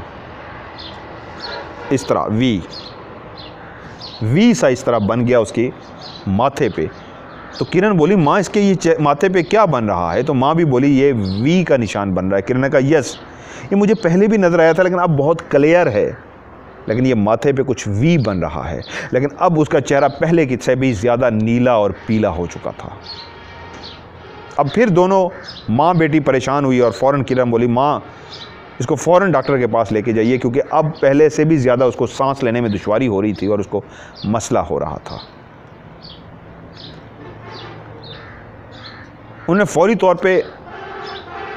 इस तरह वी सा इस तरह बन गया उसके माथे पे। तो किरण बोली, माँ इसके ये माथे पे क्या बन रहा है? तो माँ भी बोली, ये वी का निशान बन रहा है। किरण ने कहा, यस ये मुझे पहले भी नज़र आया था लेकिन अब बहुत क्लियर है, लेकिन ये माथे पे कुछ वी बन रहा है। लेकिन अब उसका चेहरा पहले की से भी ज़्यादा नीला और पीला हो चुका था। अब फिर दोनों माँ बेटी परेशान हुई और फ़ौरन किरण बोली, माँ इसको फ़ौरन डॉक्टर के पास लेके जाइए, क्योंकि अब पहले से भी ज़्यादा उसको सांस लेने में दुश्वारी हो रही थी और उसको मसला हो रहा था। उन्होंने फौरी तौर पे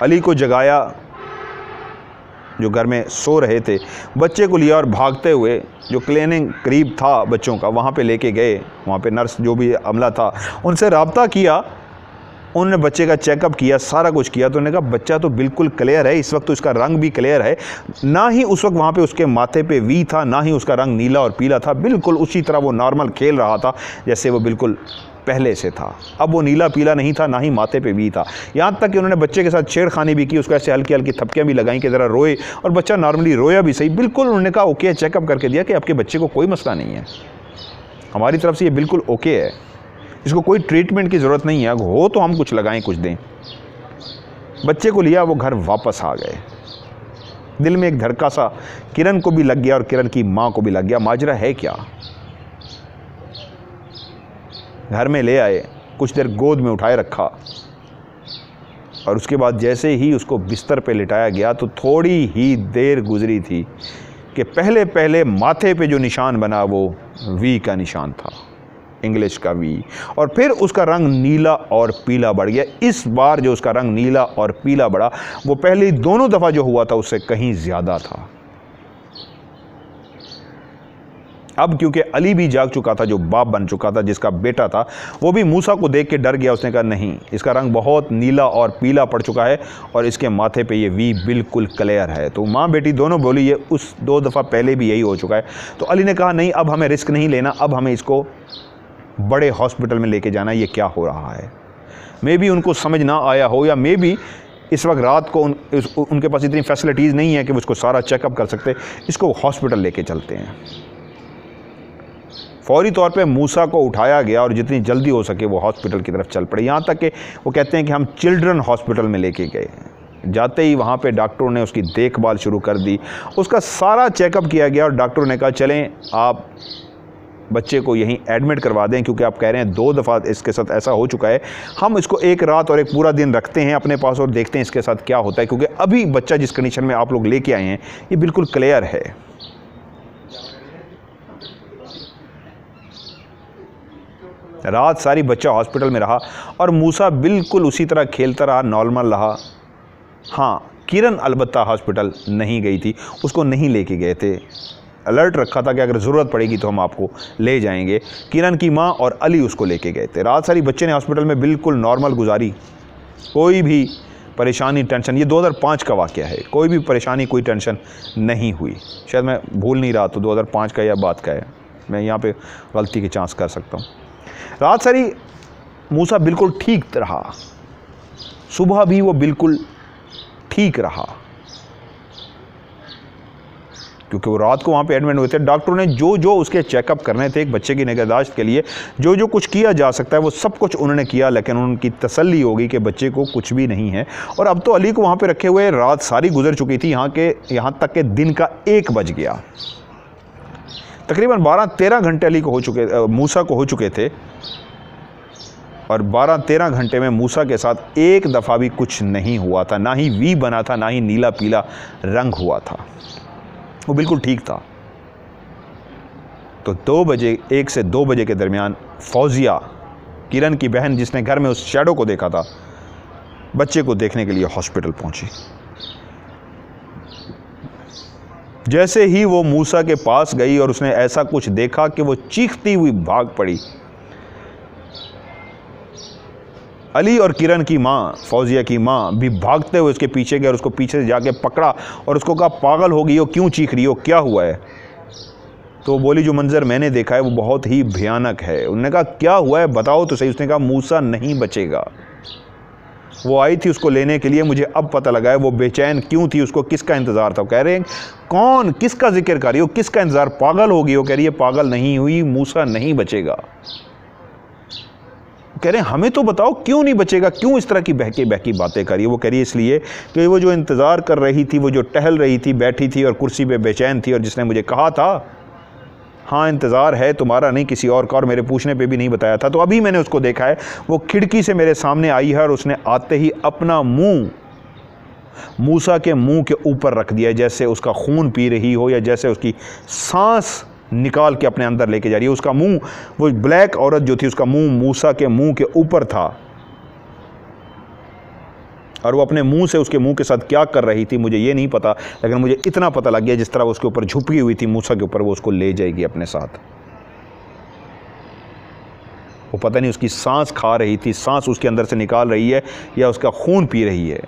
अली को जगाया जो घर में सो रहे थे, बच्चे को लिया और भागते हुए जो क्लिनिक करीब था बच्चों का वहाँ पे लेके गए। वहाँ पे नर्स जो भी अमला था उनसे रब्ता किया, उन्होंने बच्चे का चेकअप किया, सारा कुछ किया। तो उन्होंने कहा बच्चा तो बिल्कुल क्लियर है, इस वक्त तो इसका रंग भी क्लियर है, ना ही उस वक्त वहाँ पे उसके माथे पे वी था, ना ही उसका रंग नीला और पीला था, बिल्कुल उसी तरह वो नॉर्मल खेल रहा था जैसे वो बिल्कुल पहले से था। अब वो नीला पीला नहीं था, ना ही माथे पे वी था। यहाँ तक कि उन्होंने बच्चे के साथ छेड़खानी भी की, उसको ऐसे हल्की हल्की थपकियाँ भी लगाई कि ज़रा रोए, और बच्चा नॉर्मली रोया भी सही। बिल्कुल उन्होंने कहा ओके, चेकअप करके दिया कि आपके बच्चे को कोई मसला नहीं है, हमारी तरफ से ये बिल्कुल ओके है, इसको कोई ट्रीटमेंट की ज़रूरत नहीं है, हो तो हम कुछ लगाएं कुछ दें। बच्चे को लिया, वो घर वापस आ गए। दिल में एक धड़का सा किरण को भी लग गया और किरण की माँ को भी लग गया, माजरा है क्या। घर में ले आए, कुछ देर गोद में उठाए रखा, और उसके बाद जैसे ही उसको बिस्तर पे लिटाया गया तो थोड़ी ही देर गुजरी थी कि पहले पहले माथे पे जो निशान बना वो वी का निशान था, इंग्लिश का वी, और फिर उसका रंग नीला और पीला बढ़ गया। इस बार जो उसका रंग नीला और पीला बढ़ा वो पहले दोनों दफ़ा जो हुआ था उससे कहीं ज़्यादा था। अब क्योंकि अली भी जाग चुका था, जो बाप बन चुका था, जिसका बेटा था, वो भी मूसा को देख के डर गया। उसने कहा नहीं, इसका रंग बहुत नीला और पीला पड़ चुका है और इसके माथे पे ये वी बिल्कुल क्लियर है। तो माँ बेटी दोनों बोली ये उस 2 दफ़ा पहले भी यही हो चुका है। तो अली ने कहा नहीं, अब हमें रिस्क नहीं लेना, अब हमें इसको बड़े हॉस्पिटल में लेके जाना, ये क्या हो रहा है। मे भी उनको समझ ना आया हो, या मे भी इस वक्त रात को उनके पास इतनी फैसिलिटीज़ नहीं है कि वो उसको सारा चेकअप कर सकते, इसको हॉस्पिटल लेके चलते हैं। फौरी तौर पे मूसा को उठाया गया और जितनी जल्दी हो सके वो हॉस्पिटल की तरफ चल पड़े। यहाँ तक कि वो कहते हैं कि हम चिल्ड्रन हॉस्पिटल में लेके गए। जाते ही वहाँ पे डॉक्टरों ने उसकी देखभाल शुरू कर दी, उसका सारा चेकअप किया गया और डॉक्टरों ने कहा चलें आप बच्चे को यहीं एडमिट करवा दें, क्योंकि आप कह रहे हैं 2 दफ़ा इसके साथ ऐसा हो चुका है, हम इसको एक रात और एक पूरा दिन रखते हैं अपने पास और देखते हैं इसके साथ क्या होता है, क्योंकि अभी बच्चा जिस कंडीशन में आप लोग लेके आए हैं ये बिल्कुल क्लियर है। रात सारी बच्चा हॉस्पिटल में रहा और मूसा बिल्कुल उसी तरह खेलता रहा, नॉर्मल रहा। हाँ, किरण अलबत्ता हॉस्पिटल नहीं गई थी, उसको नहीं लेके गए थे, अलर्ट रखा था कि अगर ज़रूरत पड़ेगी तो हम आपको ले जाएंगे। किरण की माँ और अली उसको लेके गए थे। रात सारी बच्चे ने हॉस्पिटल में बिल्कुल नॉर्मल गुजारी, कोई भी परेशानी टेंशन, ये 2005 का वाक़या है, कोई भी परेशानी कोई टेंशन नहीं हुई। शायद मैं भूल नहीं रहा तो 2005 का या बात का है, मैं यहाँ पे गलती की चांस कर सकता हूँ। रात सारी मूसा बिल्कुल ठीक रहा, सुबह भी वो बिल्कुल ठीक रहा, क्योंकि वो रात को वहाँ पे एडमिट हुए थे। डॉक्टरों ने जो जो उसके चेकअप करने थे एक बच्चे की निगहदाश्त के लिए, जो जो कुछ किया जा सकता है वो सब कुछ उन्होंने किया, लेकिन उनकी तसल्ली होगी कि बच्चे को कुछ भी नहीं है। और अब तो अली को वहाँ पे रखे हुए रात सारी गुजर चुकी थी, यहाँ तक के दिन का 1 बज गया। तकरीबन 12-13 घंटे अली को हो चुके, मूसा को हो चुके थे, और 12-13 घंटे में मूसा के साथ एक दफ़ा भी कुछ नहीं हुआ था, ना ही वी बना था, ना ही नीला पीला रंग हुआ था, वो बिल्कुल ठीक था। तो 2 बजे, 1 से 2 बजे के दरमियान फौजिया, किरण की बहन जिसने घर में उस शैडो को देखा था, बच्चे को देखने के लिए हॉस्पिटल पहुंची। जैसे ही वो मूसा के पास गई और उसने ऐसा कुछ देखा कि वो चीखती हुई भाग पड़ी। अली और किरण की माँ, फौजिया की माँ भी भागते हुए उसके पीछे गए और उसको पीछे से जाके पकड़ा और उसको कहा, पागल हो गई हो, क्यों चीख रही हो, क्या हुआ है? तो बोली, जो मंजर मैंने देखा है वो बहुत ही भयानक है। उन्होंने कहा, क्या हुआ है बताओ तो सही। उसने कहा, मूसा नहीं बचेगा। वो आई थी उसको लेने के लिए, मुझे अब पता लगा है वो बेचैन क्यों थी, उसको किसका इंतज़ार था। वो कह रहे हैं, कौन, किसका जिक्र कर रही हो, किसका इंतज़ार, पागल हो गई हो? कह रही है, पागल नहीं हुई, मूसा नहीं बचेगा। कह रहे हैं, हमें तो बताओ क्यों नहीं बचेगा, क्यों इस तरह की बहकी बहकी बातें करी? वो कह रही है, इसलिए कि वो जो इंतज़ार कर रही थी, वो जो टहल रही थी, बैठी थी और कुर्सी पे बेचैन थी, और जिसने मुझे कहा था, हाँ इंतज़ार है तुम्हारा नहीं किसी और का, और मेरे पूछने पे भी नहीं बताया था, तो अभी मैंने उसको देखा है, वो खिड़की से मेरे सामने आई है और उसने आते ही अपना मुंह मूसा के मुंह के ऊपर रख दिया, जैसे उसका खून पी रही हो या जैसे उसकी सांस निकाल के अपने अंदर लेके जा रही है। उसका मुंह, वो ब्लैक औरत जो थी, उसका मुंह मूसा के मुंह के ऊपर था और वो अपने मुंह से उसके मुंह के साथ क्या कर रही थी मुझे ये नहीं पता, लेकिन मुझे इतना पता लग गया जिस तरह वो उसके ऊपर झुकी हुई थी मूसा के ऊपर, वो उसको ले जाएगी अपने साथ। वो पता नहीं उसकी सांस खा रही थी, सांस उसके अंदर से निकाल रही है या उसका खून पी रही है।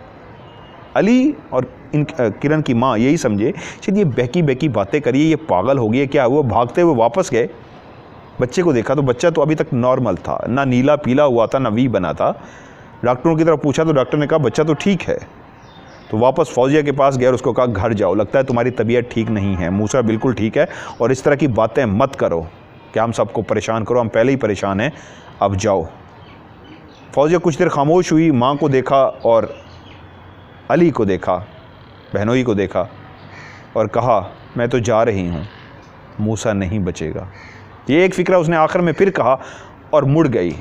अली और किरण की माँ यही समझे शायद ये बहकी बहकी बातें करिए, ये पागल हो गई है क्या। वो भागते हुए वापस गए, बच्चे को देखा तो बच्चा तो अभी तक नॉर्मल था, ना नीला पीला हुआ था, ना वी बना था। डॉक्टरों की तरफ पूछा तो डॉक्टर ने कहा बच्चा तो ठीक है। तो वापस फौजिया के पास गया और उसको कहा, घर जाओ, लगता है तुम्हारी तबीयत ठीक नहीं है, मूसा बिल्कुल ठीक है और इस तरह की बातें मत करो कि हम सबको परेशान करो, हम पहले ही परेशान हैं, अब जाओ। फौजिया कुछ देर खामोश हुई, माँ को देखा और अली को देखा, बहनोई को देखा और कहा, मैं तो जा रही हूँ, मूसा नहीं बचेगा। ये एक फ़िक्रा उसने आखिर में फिर कहा और मुड़ गई।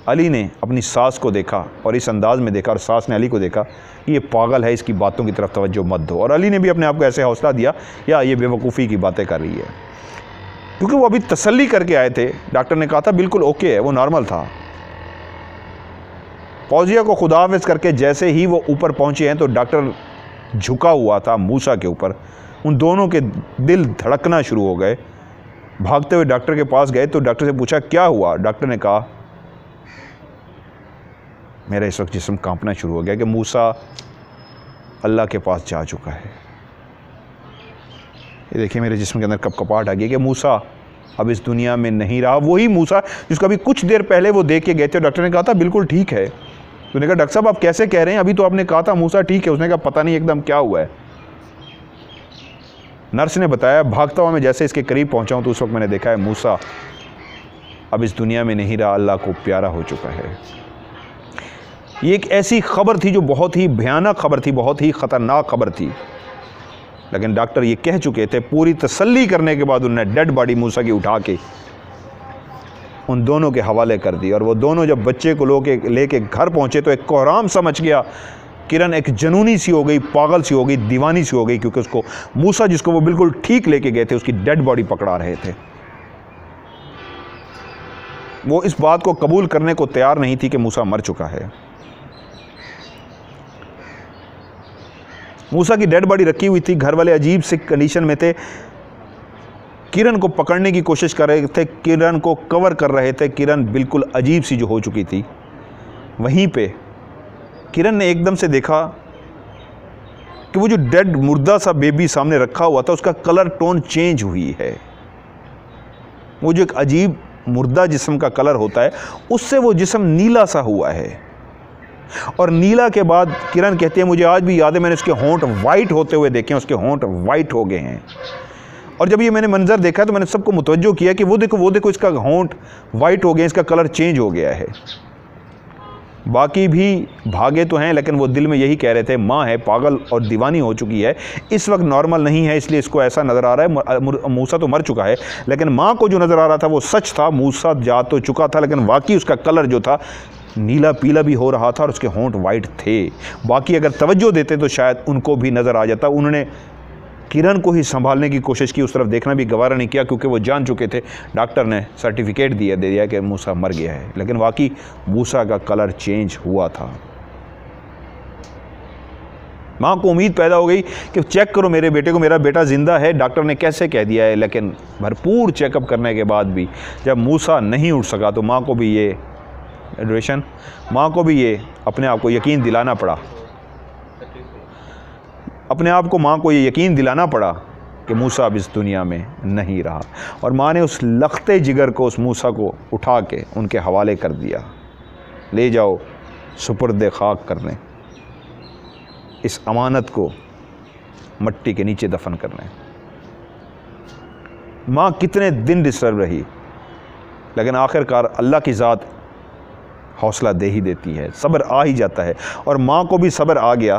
अली ने अपनी सास को देखा और इस अंदाज़ में देखा और सास ने अली को देखा, ये पागल है, इसकी बातों की तरफ तवज्जो मत दो। और अली ने भी अपने आप को ऐसे हौसला दिया, या ये बेवकूफ़ी की बातें कर रही है, क्योंकि वो अभी तसल्ली करके आए थे। डॉक्टर ने कहा था बिल्कुल ओके है, वो नॉर्मल था। फौजिया को खुदा हाफ़िज़ करके जैसे ही वो ऊपर पहुँचे हैं तो डॉक्टर झुका हुआ था मूसा के ऊपर। उन दोनों के दिल धड़कना शुरू हो गए। भागते हुए डॉक्टर के पास गए तो डॉक्टर से पूछा, क्या हुआ? डॉक्टर ने कहा, मेरा इस वक्त जिस्म कांपना शुरू हो गया कि मूसा अल्लाह के पास जा चुका है। ये देखिए मेरे जिस्म के अंदर कपकपाहट आ गई कि मूसा अब इस दुनिया में नहीं रहा। वही मूसा जिसको अभी कुछ देर पहले वो देख के गए थे, डॉक्टर ने कहा था बिल्कुल ठीक है। तो उन्होंने कहा, डॉक्टर साहब आप कैसे कह रहे हैं, अभी तो आपने कहा था मूसा ठीक है। उसने कहा, पता नहीं एकदम क्या हुआ है। नर्स ने बताया, भागता हुआ मैं जैसे इसके करीब पहुंचा हूं तो उस वक्त मैंने देखा है मूसा अब इस दुनिया में नहीं रहा, अल्लाह को प्यारा हो चुका है। ये एक ऐसी खबर थी जो बहुत ही भयानक खबर थी, बहुत ही ख़तरनाक खबर थी, लेकिन डॉक्टर ये कह चुके थे। पूरी तसल्ली करने के बाद उन्होंने डेड बॉडी मूसा की उठा के उन दोनों के हवाले कर दी। और वो दोनों जब बच्चे को लेके घर पहुँचे तो एक कोहराम सा मच गया। किरण एक जनूनी सी हो गई, पागल सी हो गई, दीवानी सी हो गई, क्योंकि उसको मूसा जिसको वो बिल्कुल ठीक लेके गए थे उसकी डेड बॉडी पकड़ा रहे थे। वो इस बात को कबूल करने को तैयार नहीं थी कि मूसा मर चुका है। मूसा की डेड बॉडी रखी हुई थी, घर वाले अजीब सी कंडीशन में थे, किरण को पकड़ने की कोशिश कर रहे थे, किरण को कवर कर रहे थे। किरण बिल्कुल अजीब सी जो हो चुकी थी। वहीं पे किरण ने एकदम से देखा कि वो जो डेड मुर्दा सा बेबी सामने रखा हुआ था उसका कलर टोन चेंज हुई है। वो जो एक अजीब मुर्दा जिस्म का कलर होता है उससे वो जिस्म नीला सा हुआ है। और नीला के बाद किरण कहती है, मुझे आज भी याद है मैंने उसके होंठ वाइट होते हुए देखे हैं, उसके होंठ वाइट हो गए हैं। और जब ये मैंने मंजर देखा तो मैंने सबको मुतवज्जो किया कि वो देखो इसका होंठ वाइट हो गया, इसका कलर चेंज हो गया है। बाकी भी भागे तो हैं, लेकिन वो दिल में यही कह रहे थे, माँ है, पागल और दीवानी हो चुकी है, इस वक्त नॉर्मल नहीं है, इसलिए इसको ऐसा नज़र आ रहा है। मूसा तो मर चुका है, लेकिन माँ को जो नज़र आ रहा था वो सच था। मूसा जा तो चुका था, लेकिन वाकई उसका कलर जो था नीला पीला भी हो रहा था और उसके होंठ वाइट थे। बाकी अगर तवज्जो देते तो शायद उनको भी नज़र आ जाता। उन्होंने किरण को ही संभालने की कोशिश की, उस तरफ देखना भी गवारा नहीं किया, क्योंकि वो जान चुके थे, डॉक्टर ने सर्टिफिकेट दे दिया कि मूसा मर गया है। लेकिन वाकई मूसा का कलर चेंज हुआ था। माँ को उम्मीद पैदा हो गई कि चेक करो मेरे बेटे को, मेरा बेटा ज़िंदा है, डॉक्टर ने कैसे कह दिया है। लेकिन भरपूर चेकअप करने के बाद भी जब मूसा नहीं उठ सका तो माँ को भी ये एडोरेशन। माँ को भी ये अपने आप को यकीन दिलाना पड़ा, अपने आप को माँ को ये यकीन दिलाना पड़ा कि मूसा अब इस दुनिया में नहीं रहा। और माँ ने उस लखते जिगर को, उस मूसा को उठा के उनके हवाले कर दिया, ले जाओ सुपुर्द खाक करने, इस अमानत को मट्टी के नीचे दफन करने। माँ कितने दिन डिस्टर्ब रही, लेकिन आखिरकार अल्लाह की ज़ात हौसला दे ही देती है, सब्र आ ही जाता है। और माँ को भी सब्र आ गया।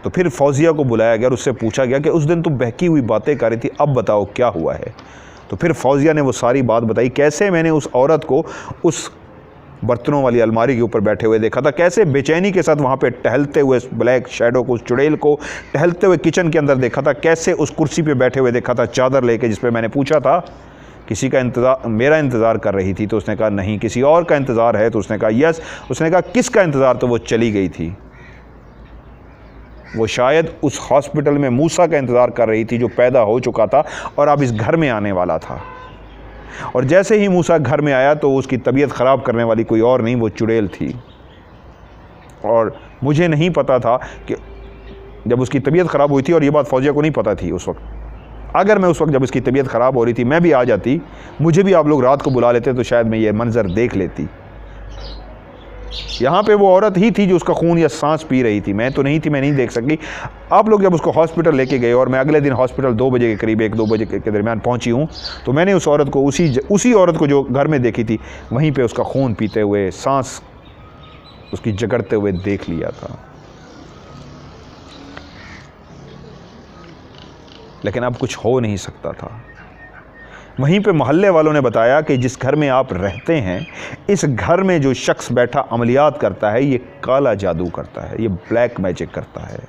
तो फिर फौजिया को बुलाया गया और उससे पूछा गया कि उस दिन तुम बहकी हुई बातें कर रही थी, अब बताओ क्या हुआ है। तो फिर फौजिया ने वो सारी बात बताई, कैसे मैंने उस औरत को उस बर्तनों वाली अलमारी के ऊपर बैठे हुए देखा था, कैसे बेचैनी के साथ वहाँ पे टहलते हुए ब्लैक शैडो को, उस चुड़ैल को टहलते हुए किचन के अंदर देखा था, कैसे उस कुर्सी पे बैठे हुए देखा था चादर लेके, जिस पे मैंने पूछा था किसी का इंतज़ार, मेरा इंतज़ार कर रही थी। तो उसने कहा नहीं, किसी और का इंतज़ार है। तो उसने कहा यस। उसने कहा किसका इंतज़ार? तो वो चली गई थी, वो शायद उस हॉस्पिटल में मूसा का इंतज़ार कर रही थी जो पैदा हो चुका था और अब इस घर में आने वाला था। और जैसे ही मूसा घर में आया तो उसकी तबीयत ख़राब करने वाली कोई और नहीं, वो चुड़ैल थी। और मुझे नहीं पता था कि जब उसकी तबीयत ख़राब हुई थी, और ये बात फौजिया को नहीं पता थी उस वक्त, अगर मैं उस वक्त जब इसकी तबीयत ख़राब हो रही थी मैं भी आ जाती, मुझे भी आप लोग रात को बुला लेते तो शायद मैं ये मंज़र देख लेती। यहाँ पे वो औरत ही थी जो उसका खून या सांस पी रही थी, मैं तो नहीं थी, मैं नहीं देख सकी। आप लोग जब उसको हॉस्पिटल लेके गए और मैं अगले दिन हॉस्पिटल 2 बजे के करीब, 1-2 बजे के दरमियान पहुँची हूँ, तो मैंने उस औरत को उसी औरत को जो घर में देखी थी वहीं पे उसका खून पीते हुए, सांस उसकी जगड़ते हुए देख लिया था। लेकिन अब कुछ हो नहीं सकता था। वहीं पे मोहल्ले वालों ने बताया कि जिस घर में आप रहते हैं, इस घर में जो शख्स बैठा अमलियात करता है, ये काला जादू करता है, ये ब्लैक मैजिक करता है।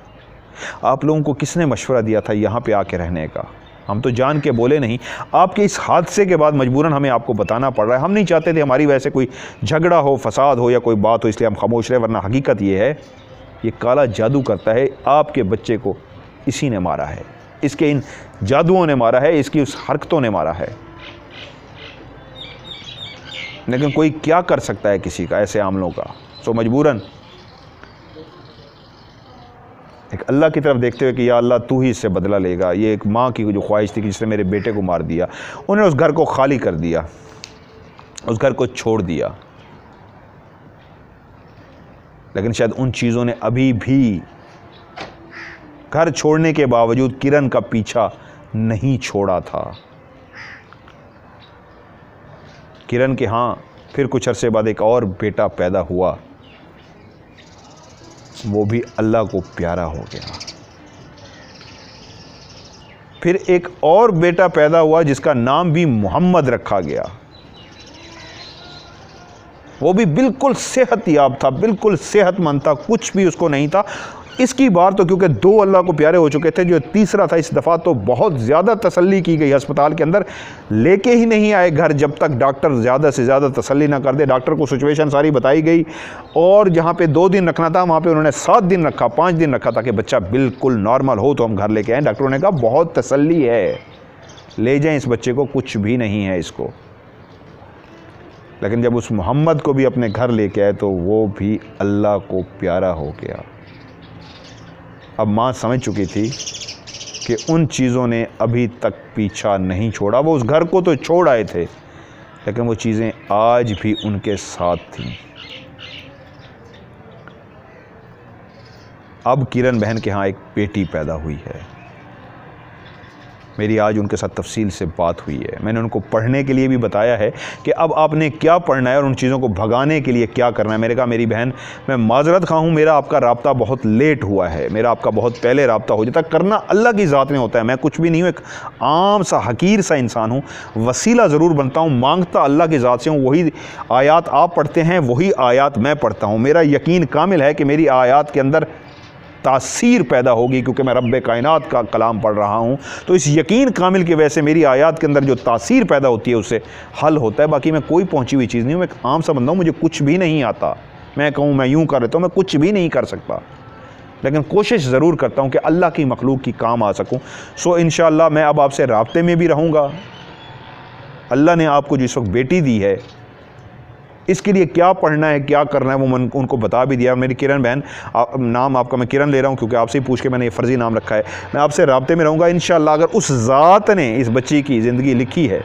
आप लोगों को किसने मशवरा दिया था यहाँ पे आके रहने का? हम तो जान के बोले नहीं, आपके इस हादसे के बाद मजबूरन हमें आपको बताना पड़ रहा है। हम नहीं चाहते थे हमारी वजह से कोई झगड़ा हो, फसाद हो या कोई बात हो, इसलिए हम खामोश रहे, वरना हकीकत ये है ये काला जादू करता है। आपके बच्चे को इसी ने मारा है, इसके इन जादुओं ने मारा है, इसकी उस हरकतों ने मारा है। लेकिन कोई क्या कर सकता है किसी का, ऐसे आमलों का? सो मजबूरन एक अल्लाह की तरफ देखते हुए कि या अल्लाह तू ही इससे बदला लेगा। ये एक माँ की जो ख्वाहिश थी कि जिसने मेरे बेटे को मार दिया, उन्होंने उस घर को खाली कर दिया, उस घर को छोड़ दिया। लेकिन शायद उन चीज़ों ने अभी भी घर छोड़ने के बावजूद किरण का पीछा नहीं छोड़ा था। किरण के हाँ फिर कुछ अरसे बाद एक और बेटा पैदा हुआ, वो भी अल्लाह को प्यारा हो गया। फिर एक और बेटा पैदा हुआ जिसका नाम भी मोहम्मद रखा गया। वो भी बिल्कुल सेहतयाब था, बिल्कुल सेहतमंद था, कुछ भी उसको नहीं था। इसकी बार तो क्योंकि 2 अल्लाह को प्यारे हो चुके थे, जो तीसरा था इस दफ़ा तो बहुत ज़्यादा तसल्ली की गई। अस्पताल के अंदर लेके ही नहीं आए घर जब तक डॉक्टर ज़्यादा से ज़्यादा तसल्ली ना कर दे। डॉक्टर को सिचुएशन सारी बताई गई और जहाँ पे 2 दिन रखना था वहाँ पे उन्होंने 7 दिन रखा, 5 दिन रखा ताकि बच्चा बिल्कुल नॉर्मल हो तो हम घर लेके आएँ। डॉक्टरों ने कहा बहुत तसल्ली है, ले जाएँ इस बच्चे को, कुछ भी नहीं है इसको। लेकिन जब उस मोहम्मद को भी अपने घर लेके आए तो वो भी अल्लाह को प्यारा हो गया। अब माँ समझ चुकी थी कि उन चीज़ों ने अभी तक पीछा नहीं छोड़ा। वो उस घर को तो छोड़ आए थे, लेकिन वो चीज़ें आज भी उनके साथ थीं। अब किरण बहन के यहाँ एक बेटी पैदा हुई है। मेरी आज उनके साथ तफसील से बात हुई है। मैंने उनको पढ़ने के लिए भी बताया है कि अब आपने क्या पढ़ना है और उन चीज़ों को भगाने के लिए क्या करना है। मैंने कहा मेरी बहन, मैं माजरत खा हूँ, मेरा आपका राब्ता बहुत लेट हुआ है, मेरा आपका बहुत पहले राब्ता हो जाता। करना अल्लाह की ज़ात में होता है। मैं कुछ भी नहीं हूँ, एक आम सा हकीर सा इंसान हूँ, वसीला ज़रूर बनता हूँ, मांगता अल्लाह की ज़ात से हूँ। वही आयात आप पढ़ते हैं, वही आयात मैं पढ़ता हूँ। मेरा यकीन कामिल है कि मेरी आयात के अंदर तासीर पैदा होगी, क्योंकि मैं रब्बे कायनात का कलाम पढ़ रहा हूँ। तो इस यकीन कामिल की वजह से मेरी आयात के अंदर जो तासीर पैदा होती है उससे हल होता है। बाकी मैं कोई पहुँची हुई चीज़ नहीं हूँ, मैं एक आम सा बंदा हूँ, मुझे कुछ भी नहीं आता। मैं कहूँ मैं यूँ कर लेता हूँ, मैं कुछ भी नहीं कर सकता, लेकिन कोशिश ज़रूर करता हूँ कि अल्लाह की मखलूक की काम आ सकूँ। सो इंशाअल्लाह मैं अब आपसे राब्ते में भी रहूँगा। अल्लाह ने आपको जो इस वक्त बेटी दी है, इसके लिए क्या पढ़ना है, क्या करना है, वो मैंने उनको बता भी दिया। मेरी किरण बहन, नाम आपका मैं किरण ले रहा हूँ क्योंकि आपसे ही पूछ के मैंने ये फ़र्ज़ी नाम रखा है। मैं आपसे राब्ते में रहूँगा इंशाअल्लाह। अगर उस ज़ात ने इस बच्ची की ज़िंदगी लिखी है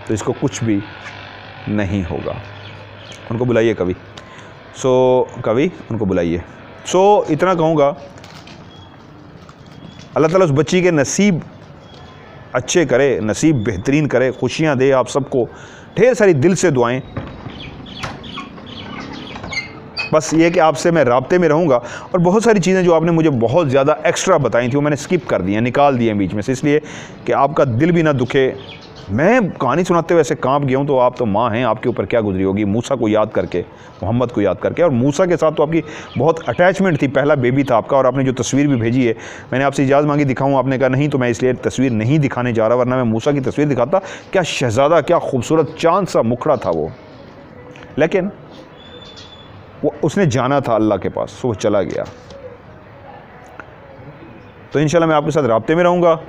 तो इसको कुछ भी नहीं होगा। उनको बुलाइए कवि। कवि उनको बुलाइए। इतना कहूँगा, अल्लाह ताला उस बच्ची के नसीब अच्छे करे, नसीब बेहतरीन करे, खुशियाँ दे आप सबको। ढेर सारी दिल से दुआएं। बस ये कि आपसे मैं राब्ते में रहूँगा। और बहुत सारी चीज़ें जो आपने मुझे बहुत ज़्यादा एक्स्ट्रा बताई थी वो मैंने स्किप कर दी हैं, निकाल दिए हैं बीच में से, इसलिए कि आपका दिल भी ना दुखे। मैं कहानी सुनाते हुए ऐसे कांप गया हूँ। तो आप तो माँ हैं, आपके ऊपर क्या गुजरी होगी मूसा को याद करके, मोहम्मद को याद करके। और मूसा के साथ तो आपकी बहुत अटैचमेंट थी, पहला बेबी था आपका। और आपने जो तस्वीर भी भेजी है, मैंने आपसे इजाज़त मांगी दिखाऊँ, आपने कहा नहीं, तो मैं इसलिए तस्वीर नहीं दिखाने जा रहा, वरना मैं मूसा की तस्वीर दिखाता। क्या शहज़ादा, क्या खूबसूरत चाँद सा मुखड़ा था वो। लेकिन वो उसने जाना था अल्लाह के पास, तो वो चला गया। तो इंशाल्लाह मैं आपके साथ राब्ते में रहूँगा।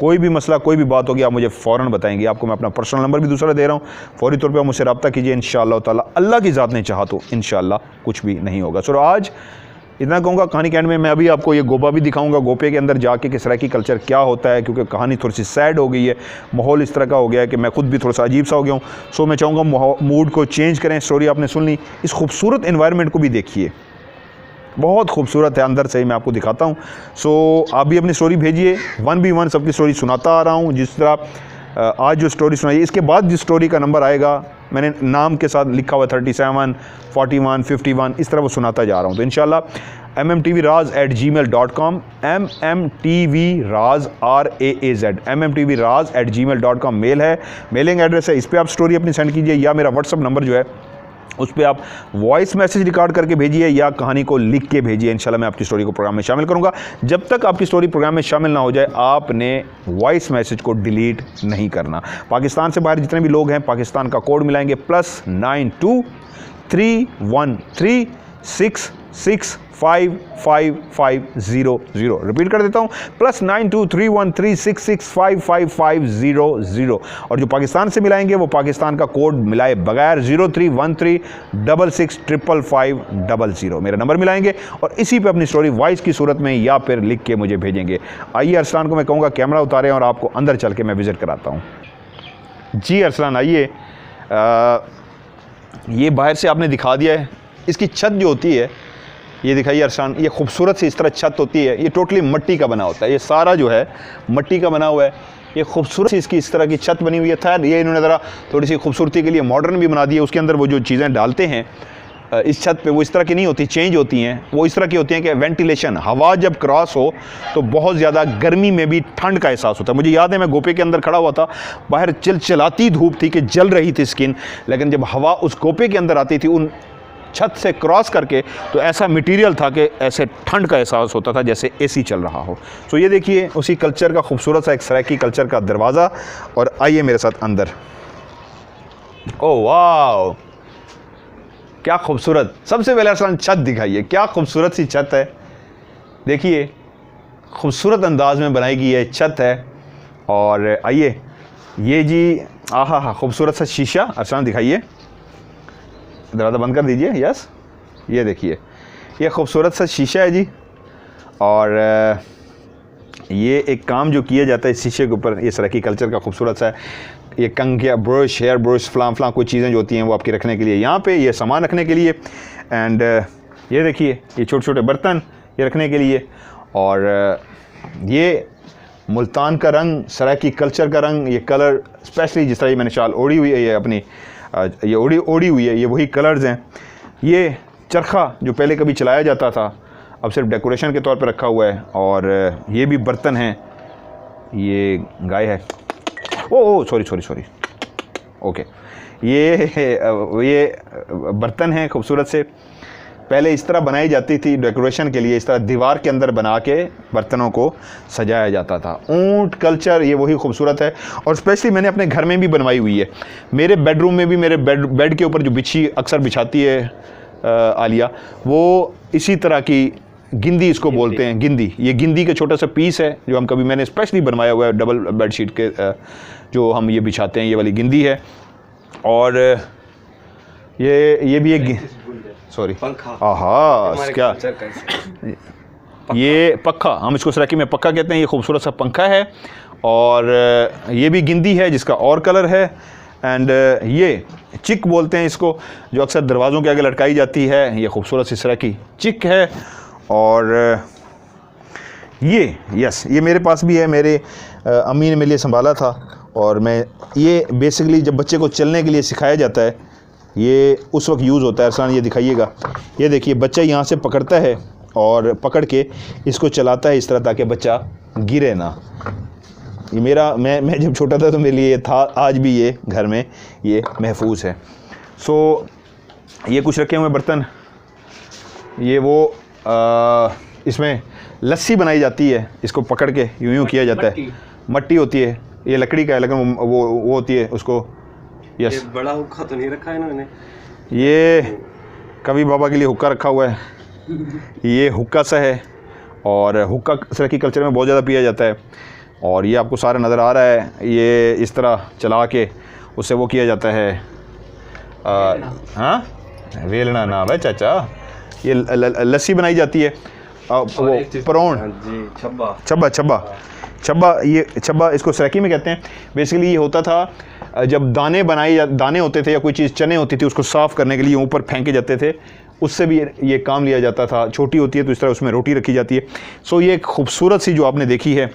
कोई भी मसला, कोई भी बात होगी, आप मुझे फ़ौरन बताएंगे। आपको मैं अपना पर्सनल नंबर भी दूसरा दे रहा हूँ, फौरी तौर पे आप मुझसे रब्ता कीजिए। इंशाअल्लाह ताला अल्लाह की ज़ात ने चाहा तो इंशाअल्लाह कुछ भी नहीं होगा। सो आज इतना कहूँगा, कहानी के एंड में मैं अभी आपको ये गोपा भी दिखाऊंगा, गोपे के अंदर जाके कि सराइकी कल्चर क्या होता है, क्योंकि कहानी थोड़ी सी सैड हो गई है, माहौल इस तरह का हो गया है कि मैं खुद भी थोड़ा सा अजीब सा हो गया हूँ। सो मैं चाहूँगा मूड को चेंज करें। स्टोरी आपने सुन ली, इस खूबसूरत इन्वायरमेंट को भी देखिए, बहुत खूबसूरत है अंदर से ही, मैं आपको दिखाता हूँ। सो आप भी अपनी स्टोरी भेजिए, 1v1 सबकी स्टोरी सुनाता आ रहा हूँ। जिस तरह आज जो स्टोरी सुनाई, इसके बाद जिस स्टोरी का नंबर आएगा मैंने नाम के साथ लिखा हुआ 37, 41, 51, इस तरह वो सुनाता जा रहा हूँ। तो इंशाल्लाह mmtvraz@gmail.com, mmtvraz mmtvraz@gmail.com मेल है, मेलिंग एड्रेस है। इस पर आप स्टोरी अपनी सेंड कीजिए, या मेरा व्हाट्सअप नंबर जो है उस पर आप वॉइस मैसेज रिकॉर्ड करके भेजिए, या कहानी को लिख के भेजिए। इंशाल्लाह मैं आपकी स्टोरी को प्रोग्राम में शामिल करूंगा। जब तक आपकी स्टोरी प्रोग्राम में शामिल ना हो जाए, आपने वॉइस मैसेज को डिलीट नहीं करना। पाकिस्तान से बाहर जितने भी लोग हैं, पाकिस्तान का कोड मिलाएंगे +923136655500। रिपीट कर देता हूँ, +923136655500। और जो पाकिस्तान से मिलाएंगे वो पाकिस्तान का कोड मिलाए बगैर 0313665500 मेरा नंबर मिलाएंगे, और इसी पे अपनी स्टोरी वॉइस की सूरत में या फिर लिख के मुझे भेजेंगे। आइए अरसलान को मैं कहूँगा कैमरा उतारें और आपको अंदर चल के मैं विज़िट कराता हूँ। जी अरसलान आइए। ये बाहर से आपने दिखा दिया है, इसकी छत जो होती है ये दिखाइए अरसान, ये खूबसूरत सी इस तरह छत होती है। ये टोटली मिट्टी का बना होता है, ये सारा जो है मिट्टी का बना हुआ है। ये खूबसूरत सी इसकी इस तरह की छत बनी हुई है। खैर ये इन्होंने ज़रा थोड़ी सी खूबसूरती के लिए मॉडर्न भी बना दी है। उसके अंदर वो जो चीज़ें डालते हैं इस छत पे, वो इस तरह की नहीं होती, चेंज होती हैं। वो इस तरह की होती हैं कि वेंटिलेशन, हवा जब क्रॉस हो तो बहुत ज़्यादा गर्मी में भी ठंड का एहसास होता है। मुझे याद है मैं गोपे के अंदर खड़ा हुआ था, बाहर चिलचिलाती धूप थी कि जल रही थी स्किन, लेकिन जब हवा उस गोपे के अंदर आती थी उन छत से क्रॉस करके, तो ऐसा मटेरियल था कि ऐसे ठंड का एहसास होता था जैसे एसी चल रहा हो। तो ये देखिए उसी कल्चर का खूबसूरत सा एक सराइकी कल्चर का दरवाज़ा। और आइए मेरे साथ अंदर। ओह वाह, क्या खूबसूरत। सबसे पहले अरसलान छत दिखाइए, क्या खूबसूरत सी छत है। देखिए खूबसूरत अंदाज में बनाई गई है छत है। और आइए ये जी, आहा हा, खूबसूरत सा शीशा। अरसलान दिखाइए, दरवाज़ा बंद कर दीजिए। यस, ये देखिए ये खूबसूरत सा शीशा है जी। और ये एक काम जो किया जाता है इस शीशे के ऊपर, ये सराइकी कल्चर का खूबसूरत सा है। ये कंघिया, ब्रश, हेयर ब्रश, फलां कोई चीज़ें जो होती हैं वो आपकी रखने के लिए यहाँ पे, ये सामान रखने के लिए। एंड ये देखिए ये छोटे छोटे बर्तन ये रखने के लिए। और ये मुल्तान का रंग, सराइकी कल्चर का रंग, ये कलर स्पेशली जिस तरह ये मैंने शाल ओढ़ी हुई है, ये अपनी ये ओढ़ी हुई है, ये वही कलर्स हैं। ये चरखा जो पहले कभी चलाया जाता था, अब सिर्फ डेकोरेशन के तौर पे रखा हुआ है। और ये भी बर्तन हैं, ये गाय है, ओ सॉरी ओके। ये बर्तन हैं खूबसूरत से, पहले इस तरह बनाई जाती थी डेकोरेशन के लिए, इस तरह दीवार के अंदर बना के बर्तनों को सजाया जाता था। ऊंट कल्चर ये वही खूबसूरत है। और स्पेशली मैंने अपने घर में भी बनवाई हुई है। मेरे बेडरूम में भी मेरे बेड के ऊपर जो अक्सर बिछाती है आलिया, वो इसी तरह की गिंदी इसको बोलते हैं, गिंदी। ये गिंदी का छोटा सा पीस है जो हम कभी मैंने स्पेशली बनवाया हुआ है, डबल बेडशीट के जो हम ये बिछाते हैं, ये वाली गिंदी है। और ये भी एक सॉरी पंखा। आहा क्या ये पक्का, हम इसको सराकी में पक्का कहते हैं। ये खूबसूरत सा पंखा है और ये भी गिंदी है जिसका और कलर है। एंड ये चिक बोलते हैं इसको, जो अक्सर दरवाज़ों के आगे लटकाई जाती है। ये खूबसूरत सी सराकी चिक है। और ये मेरे पास भी है, मेरे अम्मी ने मेरे लिए संभाला था। और मैं ये बेसिकली जब बच्चे को चलने के लिए सिखाया जाता है, ये उस वक्त यूज़ होता है। अरसलान ये दिखाइएगा, ये देखिए बच्चा यहाँ से पकड़ता है और पकड़ के इसको चलाता है इस तरह, ताकि बच्चा गिरे ना। ये मैं जब छोटा था तो मेरे लिए था, आज भी ये घर में ये महफूज है। सो ये कुछ रखे हुए बर्तन, ये वो इसमें लस्सी बनाई जाती है, इसको पकड़ के यूं किया जाता है। मट्टी होती है, ये लकड़ी का है, लेकिन वो होती है उसको। यस, ये बड़ा हुक्का तो नहीं रखा है इन्होंने? ये कभी बाबा के लिए हुक्का रखा हुआ है। ये हुक्का सा है और हुक्का सराकी कल्चर में बहुत ज़्यादा पिया जाता है। और ये आपको सारा नज़र आ रहा है, ये इस तरह चला के उससे वो किया जाता है। हाँ, वेलना ना भाई चाचा, ये लस्सी बनाई जाती है। वो परौन, छब्बा, ये छब्बा इसको सराकी में कहते हैं। बेसिकली ये होता था जब दाने होते थे या कोई चीज़ चने होती थी, उसको साफ़ करने के लिए ऊपर फेंके जाते थे, उससे भी ये काम लिया जाता था। छोटी होती है तो इस तरह उसमें रोटी रखी जाती है। सो ये एक खूबसूरत सी जो आपने देखी है।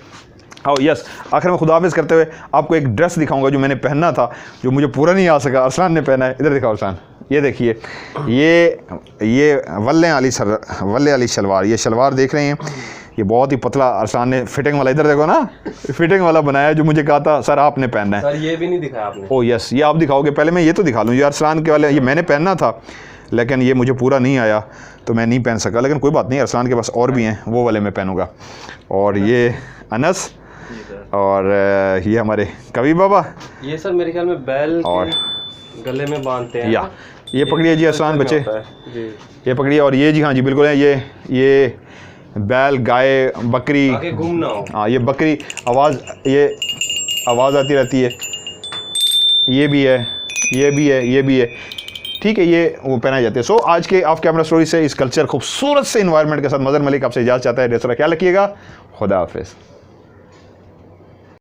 और यस, आखिर में खुदाफिज़ करते हुए आपको एक ड्रेस दिखाऊंगा जो मैंने पहनना था, जो मुझे पूरा नहीं आ सका। अरसलान ने पहना है, इधर दिखाओ अरसलान, ये देखिए, ये वल्ले वाली शलवार, ये शलवार देख रहे हैं, ये बहुत ही पतला अरसलान ने फिटिंग वाला, इधर देखो ना, फिटिंग वाला बनाया, जो मुझे कहा था सर आपने पहनना है। सर ये भी नहीं दिखाया आपने। ओह यस, ये आप दिखाओगे, पहले मैं ये तो दिखा लूँ। ये अरसलान के वाले, ये मैंने पहनना था लेकिन ये मुझे पूरा नहीं आया तो मैं नहीं पहन सका, लेकिन कोई बात नहीं, अरसलान के पास और भी हैं, वो वाले मैं पहनूंगा। और ये अनस और ये हमारे कवि बाबा, ये सर मेरे ख्याल में बैल और गले में बांधते हैं। या ये पकड़िए जी अरसलान बच्चे, ये पकड़िए। और ये जी, हाँ जी बिल्कुल है, ये बैल, गाय, बकरी, आगे गुम ना हो। हाँ, ये बकरी ये आवाज़ आती रहती है। ये भी है, ये भी है, ठीक है, ये वो पहनाए जाते हैं। सो आज के ऑफ कैमरा स्टोरी से, इस कल्चर खूबसूरत से इन्वायरमेंट के साथ मज़हर मलिक आपसे इजाज़त चाहता है। दूसरा ख्याल रखिएगा, खुदा हाफिज़।